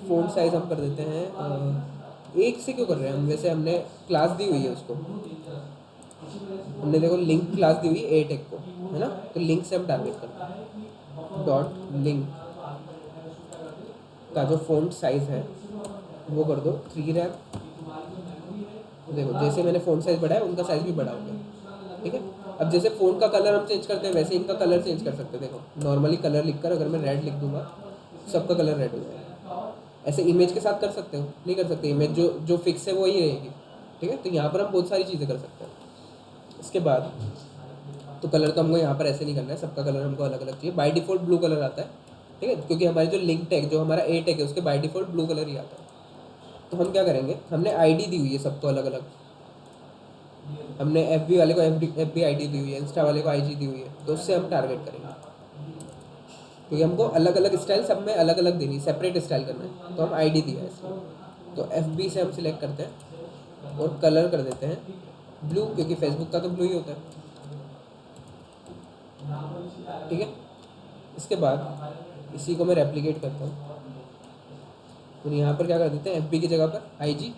फ़ॉन्ट साइज़ हम कर देते हैं एक से क्यों कर रहे हैं हम, वैसे हमने क्लास दी हुई है उसको, हमने देखो लिंक क्लास दी हुई है A टैग को, है ना। तो लिंक से हम टारगेट करते हैं, डॉट लिंक का जो फ़ॉन्ट साइज़ है वो कर दो 3 रैम। देखो जैसे मैंने फ़ॉन्ट साइज़ बढ़ाया उनका साइज़ भी बढ़ा हो गया। ठीक है, अब जैसे फ़ॉन्ट का कलर हम चेंज करते हैं वैसे इनका कलर चेंज कर सकते हैं। देखो नॉर्मली कलर लिखकर अगर मैं रेड लिख दूंगा सबका कलर रेड हो जाएगा। ऐसे इमेज के साथ कर सकते हो, नहीं कर सकते, इमेज जो फिक्स है वो ही रहेगी। ठीक है, तो यहाँ पर हम बहुत सारी चीज़ें कर सकते हैं। इसके बाद तो कलर तो हमको यहाँ पर ऐसे नहीं करना है, सबका कलर हमको अलग अलग चाहिए। बाय डिफ़ॉल्ट ब्लू कलर आता है। ठीक है, क्योंकि हमारी जो लिंक टैग जो हमारा A टैग है उसके बाय डिफ़ॉल्ट ब्लू कलर ही आता है। तो हम क्या करेंगे, हमने ID दी हुई है सबको अलग अलग, हमने FB वाले को FB ID दी हुई है, इंस्टा वाले को IG दी हुई है, तो उससे हम टारगेट करेंगे। क्योंकि हमको अलग अलग स्टाइल सब में अलग अलग देनी, सेपरेट स्टाइल करना है, तो हम ID दिया है इसलिए। तो FB से हम सिलेक्ट करते हैं और कलर कर देते हैं ब्लू, क्योंकि फेसबुक का तो ब्लू ही होता है। ठीक है, इसके बाद इसी को मैं रेप्लिकेट करता हूँ और यहाँ पर क्या कर देते हैं, FB की जगह पर IG,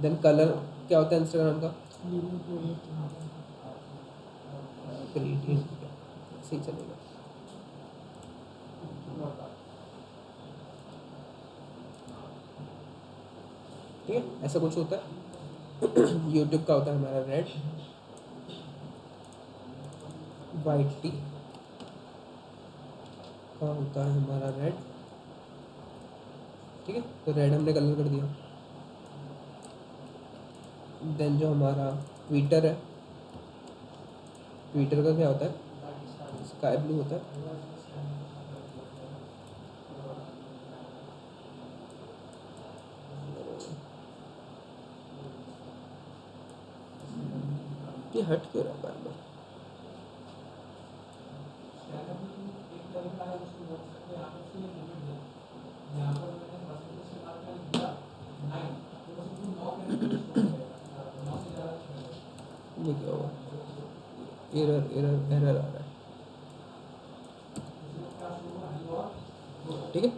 देन कलर क्या होता है इंस्टाग्राम का, ग्रेडियंट, सही चलेगा। ठीक है, ऐसा कुछ होता है। यूट्यूब का होता है हमारा रेड, YT का होता है हमारा रेड। ठीक है, तो रेड हमने कलर कर दिया। देन जो हमारा ट्विटर है, ट्विटर का क्या होता है, स्काई ब्लू होता है। ये हट क्यों रहा है बार बार? ये क्या हुआ, एरर एरर एरर आ रहा है। ठीक है,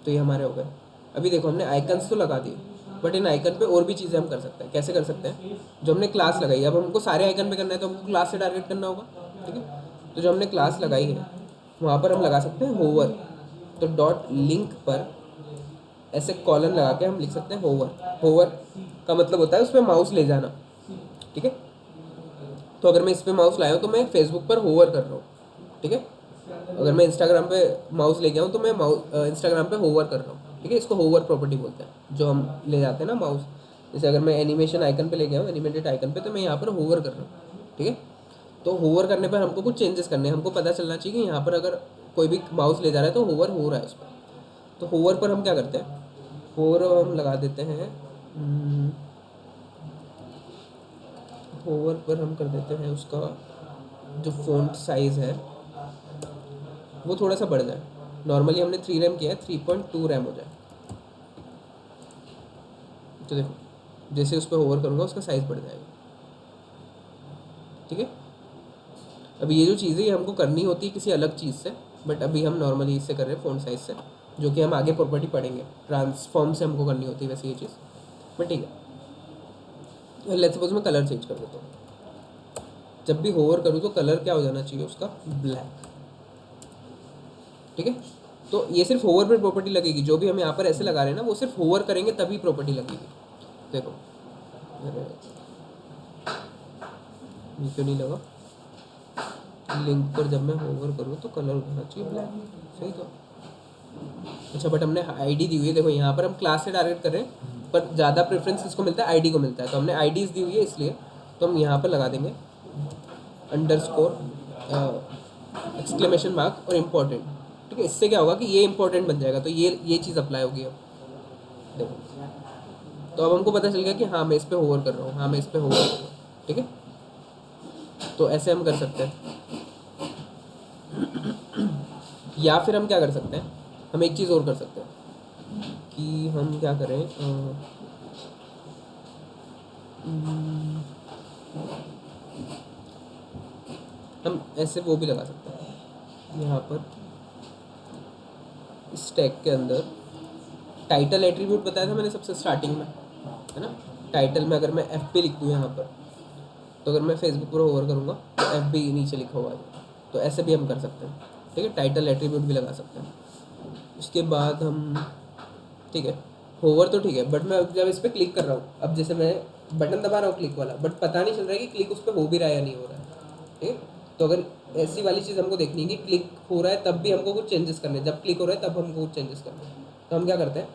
तो ये हमारे हो गए। अभी देखो हमने आइकन्स तो लगा दिए, बट इन आइकन पे और भी चीज़ें हम कर सकते हैं। कैसे कर सकते हैं, जो हमने क्लास लगाई है, अब हमको सारे आइकन पे करना है तो हमको क्लास से टारगेट करना होगा। ठीक है, तो जो हमने क्लास लगाई है वहाँ पर हम लगा सकते हैं होवर। तो डॉट लिंक पर ऐसे कॉलन लगा के हम लिख सकते हैं होवर। होवर का मतलब होता है उस पर माउस ले जाना। ठीक है, तो अगर मैं इस पर माउस लाया हूँ तो मैं फेसबुक पर होवर कर रहा हूँ। ठीक है, अगर मैं इंस्टाग्राम पे माउस ले गया हूँ तो मैं इंस्टाग्राम पे होवर कर रहा हूँ। ठीक है, इसको होवर प्रॉपर्टी बोलते हैं, जो हम ले जाते हैं ना माउस। जैसे अगर मैं एनिमेशन आइकन पे ले गया हूँ, एनिमेटेड आइकन पे, तो मैं यहाँ पर होवर कर रहा हूँ। ठीक है, तो होवर करने पर हमको कुछ चेंजेस करने हैं। हमको पता चलना चाहिए कि यहाँ पर अगर कोई भी माउस ले जा रहा है तो होवर हो रहा है उस पर। तो होवर पर हम क्या करते हैं, होवर हम लगा देते हैं, होवर पर हम कर देते हैं उसका जो फ़ॉन्ट साइज़ है वो थोड़ा सा बढ़ जाए। नॉर्मली हमने 3 रैम किया है, 3.2 रैम हो जाए। तो देखो जैसे उस पर होवर करूँगा उसका साइज़ बढ़ जाएगा। ठीक है, अभी ये जो चीज़ है ये हमको करनी होती है किसी अलग चीज़ से, बट अभी हम नॉर्मली इससे कर रहे हैं फ़ॉन्ट साइज़ से, जो कि हम आगे प्रॉपर्टी पढ़ेंगे। ट्रांसफॉर्म से हमको करनी होती है वैसे ये चीज़, बट ठीक है। लेट्स सपोज मैं कलर चेंज कर देता हूँ। जब भी होवर करूँ तो कलर क्या हो जाना चाहिए उसका, ब्लैक। ठीक है, तो ये सिर्फ होवर पर प्रॉपर्टी लगेगी। जो भी हम यहाँ पर ऐसे लगा रहे हैं ना वो सिर्फ होवर करेंगे तभी प्रॉपर्टी लगेगी। देखो ये क्यों नहीं लगा, लिंक पर जब मैं होवर करूँ तो कलर होना चाहिए ब्लैक। सही तो, अच्छा बट हमने आईडी दी हुई है। देखो यहाँ पर हम क्लास से टारगेट कर रहे हैं, पर ज़्यादा प्रेफरेंस किसको मिलता है, आईडी को मिलता है। तो हमने आईडीज़ दी हुई है इसलिए तो हम यहाँ पर लगा देंगे अंडरस्कोर एक्सक्लेमेशन मार्क और इम्पोर्टेंट। ठीक है, इससे क्या होगा कि ये इंपॉर्टेंट बन जाएगा, तो ये चीज़ अप्लाई होगी। अब देखो, तो अब हमको पता चल गया कि हाँ मैं इस पर होवर कर रहा हूँ, हाँ मैं इस पर होवर कर रहा हूँ। ठीक है, तो ऐसे हम कर सकते हैं। या फिर हम क्या कर सकते हैं, हम एक चीज़ और कर सकते हैं कि हम क्या करें, हम ऐसे वो भी लगा सकते हैं यहाँ पर इस टैग के अंदर। टाइटल एट्रीब्यूट बताया था मैंने सबसे स्टार्टिंग में, है ना। टाइटल में अगर मैं FB लिख दूँ यहाँ पर, तो अगर मैं फेसबुक पर ओवर करूँगा तो FB नीचे लिखा हुआ है। तो ऐसे भी हम कर सकते हैं। ठीक है, टाइटल एट्रीब्यूट भी लगा सकते हैं। उसके बाद हम, ठीक है, होवर तो ठीक है, बट मैं जब इस पर क्लिक कर रहा हूँ, अब जैसे मैं बटन दबा रहा हूँ क्लिक वाला, बट पता नहीं चल रहा है कि क्लिक उस पर हो भी रहा है या नहीं हो रहा है। ठीक है, तो अगर ऐसी वाली चीज़ हमको देखनी है कि क्लिक हो रहा है तब भी हमको कुछ चेंजेस करने हैं, जब क्लिक हो रहा है तब हमको कुछ चेंजेस करने हैं। तो हम क्या करते हैं,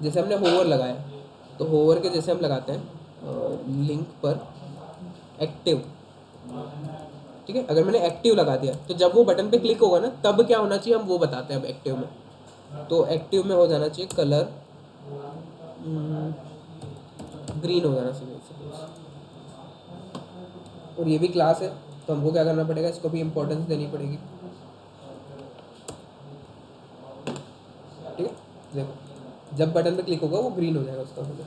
जैसे हमने होवर लगाया तो होवर के जैसे हम लगाते हैं लिंक पर एक्टिव। ठीक है, अगर मैंने एक्टिव लगा दिया तो जब वो बटन पे क्लिक होगा ना तब क्या होना चाहिए हम वो बताते हैं। अब एक्टिव में, तो एक्टिव में हो जाना चाहिए कलर ग्रीन हो जाना चाहिए। और ये भी क्लास है तो हमको क्या करना पड़ेगा, इसको भी इम्पोर्टेंस देनी पड़ेगी। ठीक है, देखो जब बटन पे क्लिक होगा वो ग्रीन हो जाएगा उसका कलर।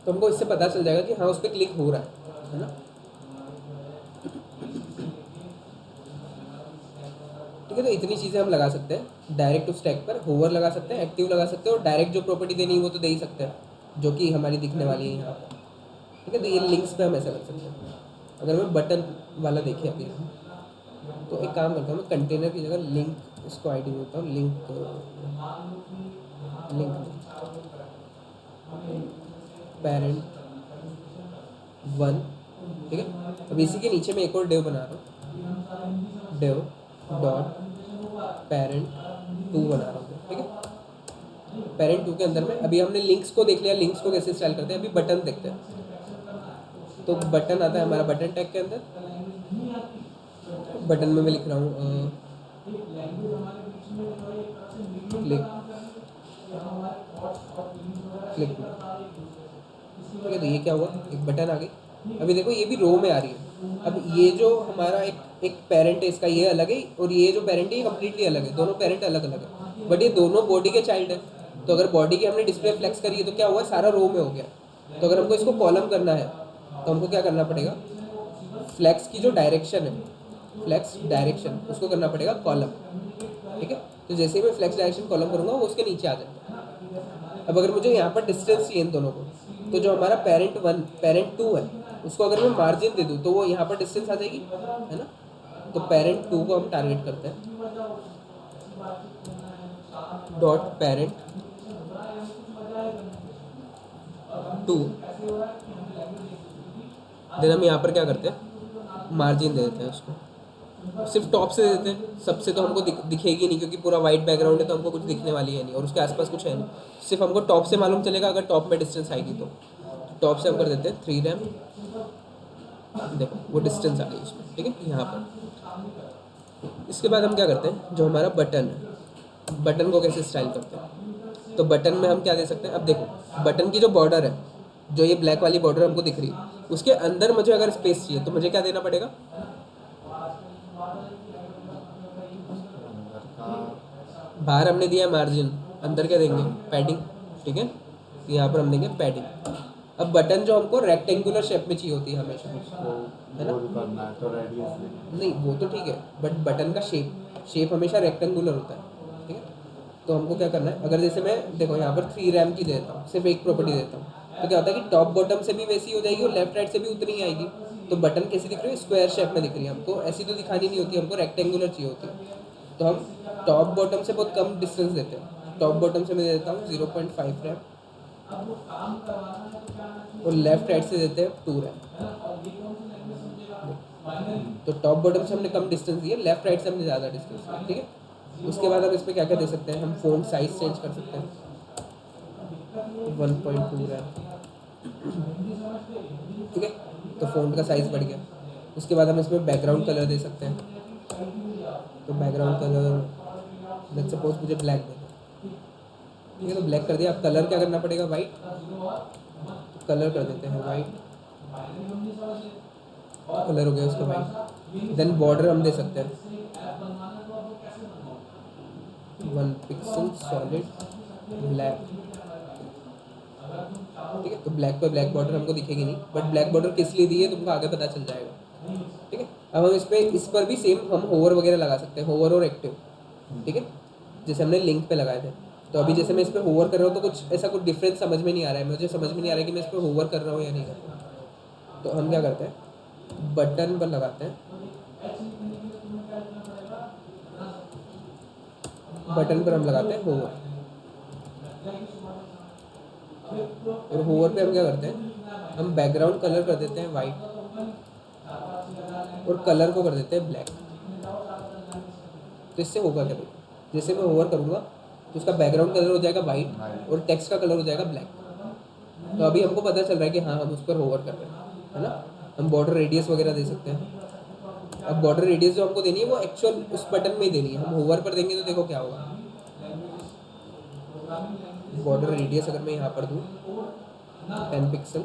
तो हमको इससे पता चल जाएगा कि हाँ उस पर क्लिक हो रहा है ना। ठीक है, तो इतनी चीज़ें हम लगा सकते हैं डायरेक्ट टू स्टैक पर। होवर लगा सकते हैं, एक्टिव लगा सकते हैं, और डायरेक्ट जो प्रॉपर्टी देनी है वो तो दे ही सकते हैं जो कि हमारी दिखने वाली है यहाँ पर। ठीक है, तो ये लिंक्स पे हम ऐसा कर सकते हैं। अगर मैं बटन वाला देखें अभी, तो एक काम करता हूँ, मैं कंटेनर की जगह लिंक इसको आईडी देता हूँ, लिंक पेरेंट 1। ठीक है, अब इसी के नीचे मैं एक और डेव बना रहा हूँ, डेव डॉट पेरेंट 2 बना रहा हूँ। ठीक है, पेरेंट 2 के अंदर में अभी हमने लिंक्स को देख लिया, लिंक्स को कैसे स्टाइल करते हैं। अभी बटन देखते हैं, तो बटन आता है हमारा बटन टैग के अंदर। बटन में मैं लिख रहा हूँ क्लिक क्लिक। ठीक है, तो ये क्या हुआ, एक बटन आ गई। अभी देखो ये भी रो में आ रही है। अब ये जो हमारा एक पेरेंट है इसका ये अलग है, और ये जो पेरेंट है ये कम्प्लीटली अलग है। दोनों पेरेंट अलग अलग है, बट ये दोनों बॉडी के चाइल्ड है। तो अगर बॉडी की हमने डिस्प्ले फ्लेक्स करी है तो क्या हुआ, सारा रो में हो गया। तो अगर हमको इसको कॉलम करना है तो हमको क्या करना पड़ेगा, फ्लेक्स की जो डायरेक्शन है, फ्लेक्स डायरेक्शन, उसको करना पड़ेगा कॉलम। ठीक है, तो जैसे ही मैं फ्लेक्स डायरेक्शन कॉलम करूँगा वो उसके नीचे आ जाएगा। अब अगर मुझे यहाँ पर डिस्टेंस चाहिए इन दोनों को, तो जो हमारा पेरेंट 1 पेरेंट 2 है उसको अगर मैं मार्जिन दे दूँ तो वो यहाँ पर डिस्टेंस आ जाएगी, है ना। तो पेरेंट 2 को हम टारगेट करते हैं, डॉट पेरेंट 2। देन हम यहाँ पर क्या करते हैं, मार्जिन दे देते हैं उसको, सिर्फ टॉप से दे देते हैं। सबसे तो हमको दिखेगी नहीं क्योंकि पूरा वाइट बैकग्राउंड है, तो हमको कुछ दिखने वाली है नहीं, और उसके आसपास कुछ है नहीं। सिर्फ हमको टॉप से मालूम चलेगा अगर टॉप में डिस्टेंस आएगी तो। टॉप से हम कर देते हैं 3 रैम। देखो वो डिस्टेंस आ गई इसमें। ठीक है, यहाँ पर इसके बाद हम क्या करते हैं, जो हमारा बटन है, बटन को कैसे स्टाइल करते हैं। तो बटन में हम क्या दे सकते हैं, अब देखो बटन की जो बॉर्डर है, जो ये ब्लैक वाली बॉर्डर हमको दिख रही है, उसके अंदर मुझे अगर स्पेस चाहिए तो मुझे क्या देना पड़ेगा, अंदर का बाहर हमने दिया है मार्जिन, अंदर क्या देंगे, पैडिंग। ठीक है, तो यहाँ पर हम देंगे पैडिंग। अब बटन जो हमको रेक्टेंगुलर शेप में चाहिए होती है हमेशा, उसको है ना। गोल करना है तो रेडियस देना नहीं वो तो ठीक है, बट बटन का शेप हमेशा रेक्टेंगुलर होता है। ठीक है, तो हमको क्या करना है, अगर जैसे मैं देखो यहाँ पर 3 रैम की देता हूँ, सिर्फ एक प्रॉपर्टी देता हूँ, तो क्या होता है कि टॉप बॉटम से भी वैसी हो जाएगी और लेफ्ट राइट से भी उतनी ही आएगी। तो बटन कैसी दिख रही है, स्क्वायर शेप में दिख रही है। हमको ऐसी तो दिखानी नहीं होती, हमको रेक्टेंगुलर चाहिए होती है। तो हम टॉप बॉटम से बहुत कम डिस्टेंस देते हैं। टॉप बॉटम से मैं दे देता हूँ 0.5 रैम, और लेफ्ट राइट से देते हैं 2 रैम। तो टॉप बॉटम से हमने कम डिस्टेंस दिया, लेफ्ट राइट से हमने ज़्यादा डिस्टेंस दिया। ठीक है, उसके बाद हम इस पर क्या क्या दे सकते हैं, हम फ़ॉन्ट साइज चेंज कर सकते हैं 1.2 रैम। ठीक है, तो फ़ॉन्ट का साइज़ बढ़ गया। उसके बाद हम इसमें बैकग्राउंड कलर दे सकते हैं। तो बैकग्राउंड कलर लेट्स सपोज मुझे ब्लैक देना। ठीक है, तो ब्लैक कर दिया। अब कलर क्या करना पड़ेगा, वाइट। तो कलर कर देते हैं वाइट, कलर हो गया उसका वाइट। देन बॉर्डर हम दे सकते हैं 1 पिक्सल सॉलिड ब्लैक। ठीक है, तो ब्लैक पर ब्लैक बॉर्डर हमको दिखेगी नहीं, बट ब्लैक बॉर्डर किस लिए दी है तुमको आगे पता चल जाएगा। ठीक है, अब हम इस पर भी सेम हम होवर वगैरह लगा सकते हैं, होवर और एक्टिव। ठीक है, जैसे हमने लिंक पे लगाए थे। तो अभी जैसे मैं इस पर होवर कर रहा हूँ तो कुछ ऐसा कुछ डिफरेंस समझ में नहीं आ रहा है, मुझे समझ में नहीं आ रहा है कि मैं इस पर होवर कर रहा हूँ या नहीं कर रहा हूँ। तो हम क्या करते हैं, बटन पर लगाते हैं, बटन पर हम लगाते हैं होवर, और होवर पे हम क्या करते हैं, हम बैकग्राउंड कलर कर देते हैं वाइट, और कलर को कर देते हैं ब्लैक। तो इससे होगा क्या भाई, जैसे मैं होवर करूँगा तो उसका बैकग्राउंड कलर हो जाएगा वाइट और टेक्स्ट का कलर हो जाएगा ब्लैक। तो अभी हमको पता चल रहा है कि हाँ हम उस पर होवर कर रहे हैं, है ना। हम बॉर्डर रेडियस वगैरह दे सकते हैं। अब बॉर्डर रेडियस जो हमको देनी है वो एक्चुअल उस बटन में ही देनी है। हम होवर पर देंगे तो देखो क्या होगा, बॉर्डर रेडियस अगर मैं यहाँ पर दूँ 10 पिक्सल,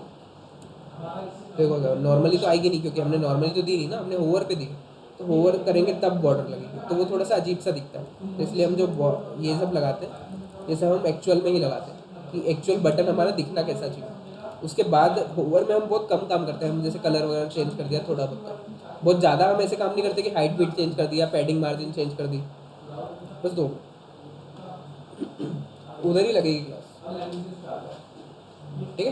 देखो क्या नॉर्मली तो आएगी नहीं क्योंकि हमने नॉर्मली तो दी नहीं ना, हमने होवर पे दी। तो होवर करेंगे तब बॉर्डर लगेगी, तो वो थोड़ा सा अजीब सा दिखता है। तो इसलिए हम जो ये सब लगाते हैं ये सब हम एक्चुअल में ही लगाते हैं कि एक्चुअल बटन हमारा दिखना कैसा चाहिए। उसके बाद होवर में हम बहुत कम काम करते हैं, हम जैसे कलर वगैरह चेंज कर दिया थोड़ा बहुत ज़्यादा हम ऐसे काम नहीं करते कि हाइट बीट चेंज कर दिया, पैडिंग मार्जिन चेंज कर दी, बस दो उधर ही लगेगी क्लास। ठीक है,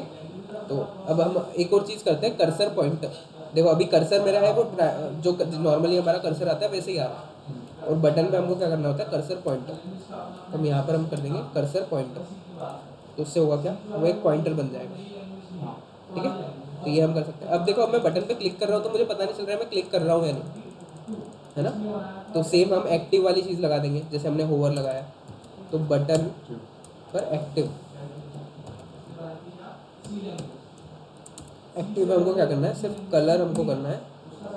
तो अब हम एक और चीज़ करते हैं, कर्सर पॉइंटर। देखो अभी कर्सर मेरा है वो जो नॉर्मली हमारा कर्सर आता है वैसे ही आ रहा है, और बटन पे हमको क्या करना होता है, कर्सर पॉइंटर। तो हम यहाँ पर हम कर देंगे कर्सर पॉइंटर, तो उससे होगा क्या, वो एक पॉइंटर बन जाएगा। ठीक है, तो ये हम कर सकते हैं। अब देखो अब मैं बटन पे क्लिक कर रहा हूँ तो मुझे पता नहीं चल रहा है मैं क्लिक कर रहा हूँ या नहीं, है ना। तो सेम हम एक्टिव वाली चीज़ लगा देंगे, जैसे हमने होवर लगाया तो बटन पर एक्टिव में हमको क्या करना है, सिर्फ कलर हमको करना है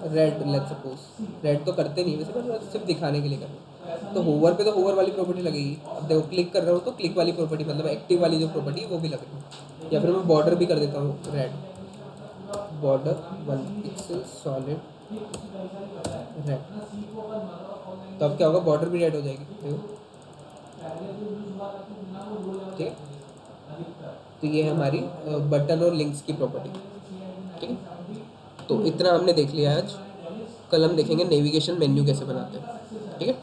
रेड, लेट्स सपोज। रेड तो करते नहीं वैसे, पर सिर्फ दिखाने के लिए करना है। तो होवर पे तो होवर वाली प्रॉपर्टी लगेगी। अब देखो क्लिक कर रहा हूँ तो क्लिक वाली प्रॉपर्टी, मतलब एक्टिव वाली जो प्रॉपर्टी है वो भी लगेगी। या फिर मैं बॉर्डर भी कर देता हूँ red, border 1 pixel solid red, तो अब क्या होगा, बॉर्डर भी रेड हो जाएगी। देखो ठीक है, तो ये है हमारी बटन और लिंक्स की प्रॉपर्टी। ठीक है, तो इतना हमने देख लिया आज। कल हम देखेंगे नेविगेशन मेन्यू कैसे बनाते हैं। ठीक है,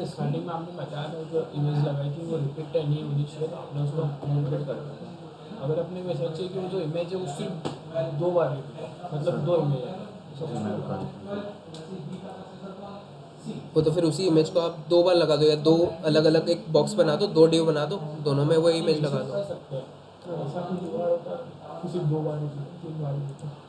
स्टार्टिंग में आपने बताया था जो इमेज लगाई थी वो रिपीट नहीं होनी चाहिए, अपने उसको कम्युनिकेट करते हैं। अगर अपने को ऐसा चाहिए कि वो जो इमेज है वो सिर्फ 2 बार रिपीट है, मतलब 2 इमेज है, वो तो फिर उसी इमेज को आप 2 बार लगा दो, या 2 अलग अलग एक बॉक्स बना दो, 2 डिव बना दो, दोनों में वो इमेज लगा दो। कर सकते हैं। तो ऐसा कुछ जुगाड़ होता है कि सिर्फ 2 बार रिपीट, 3 बार रिपीट।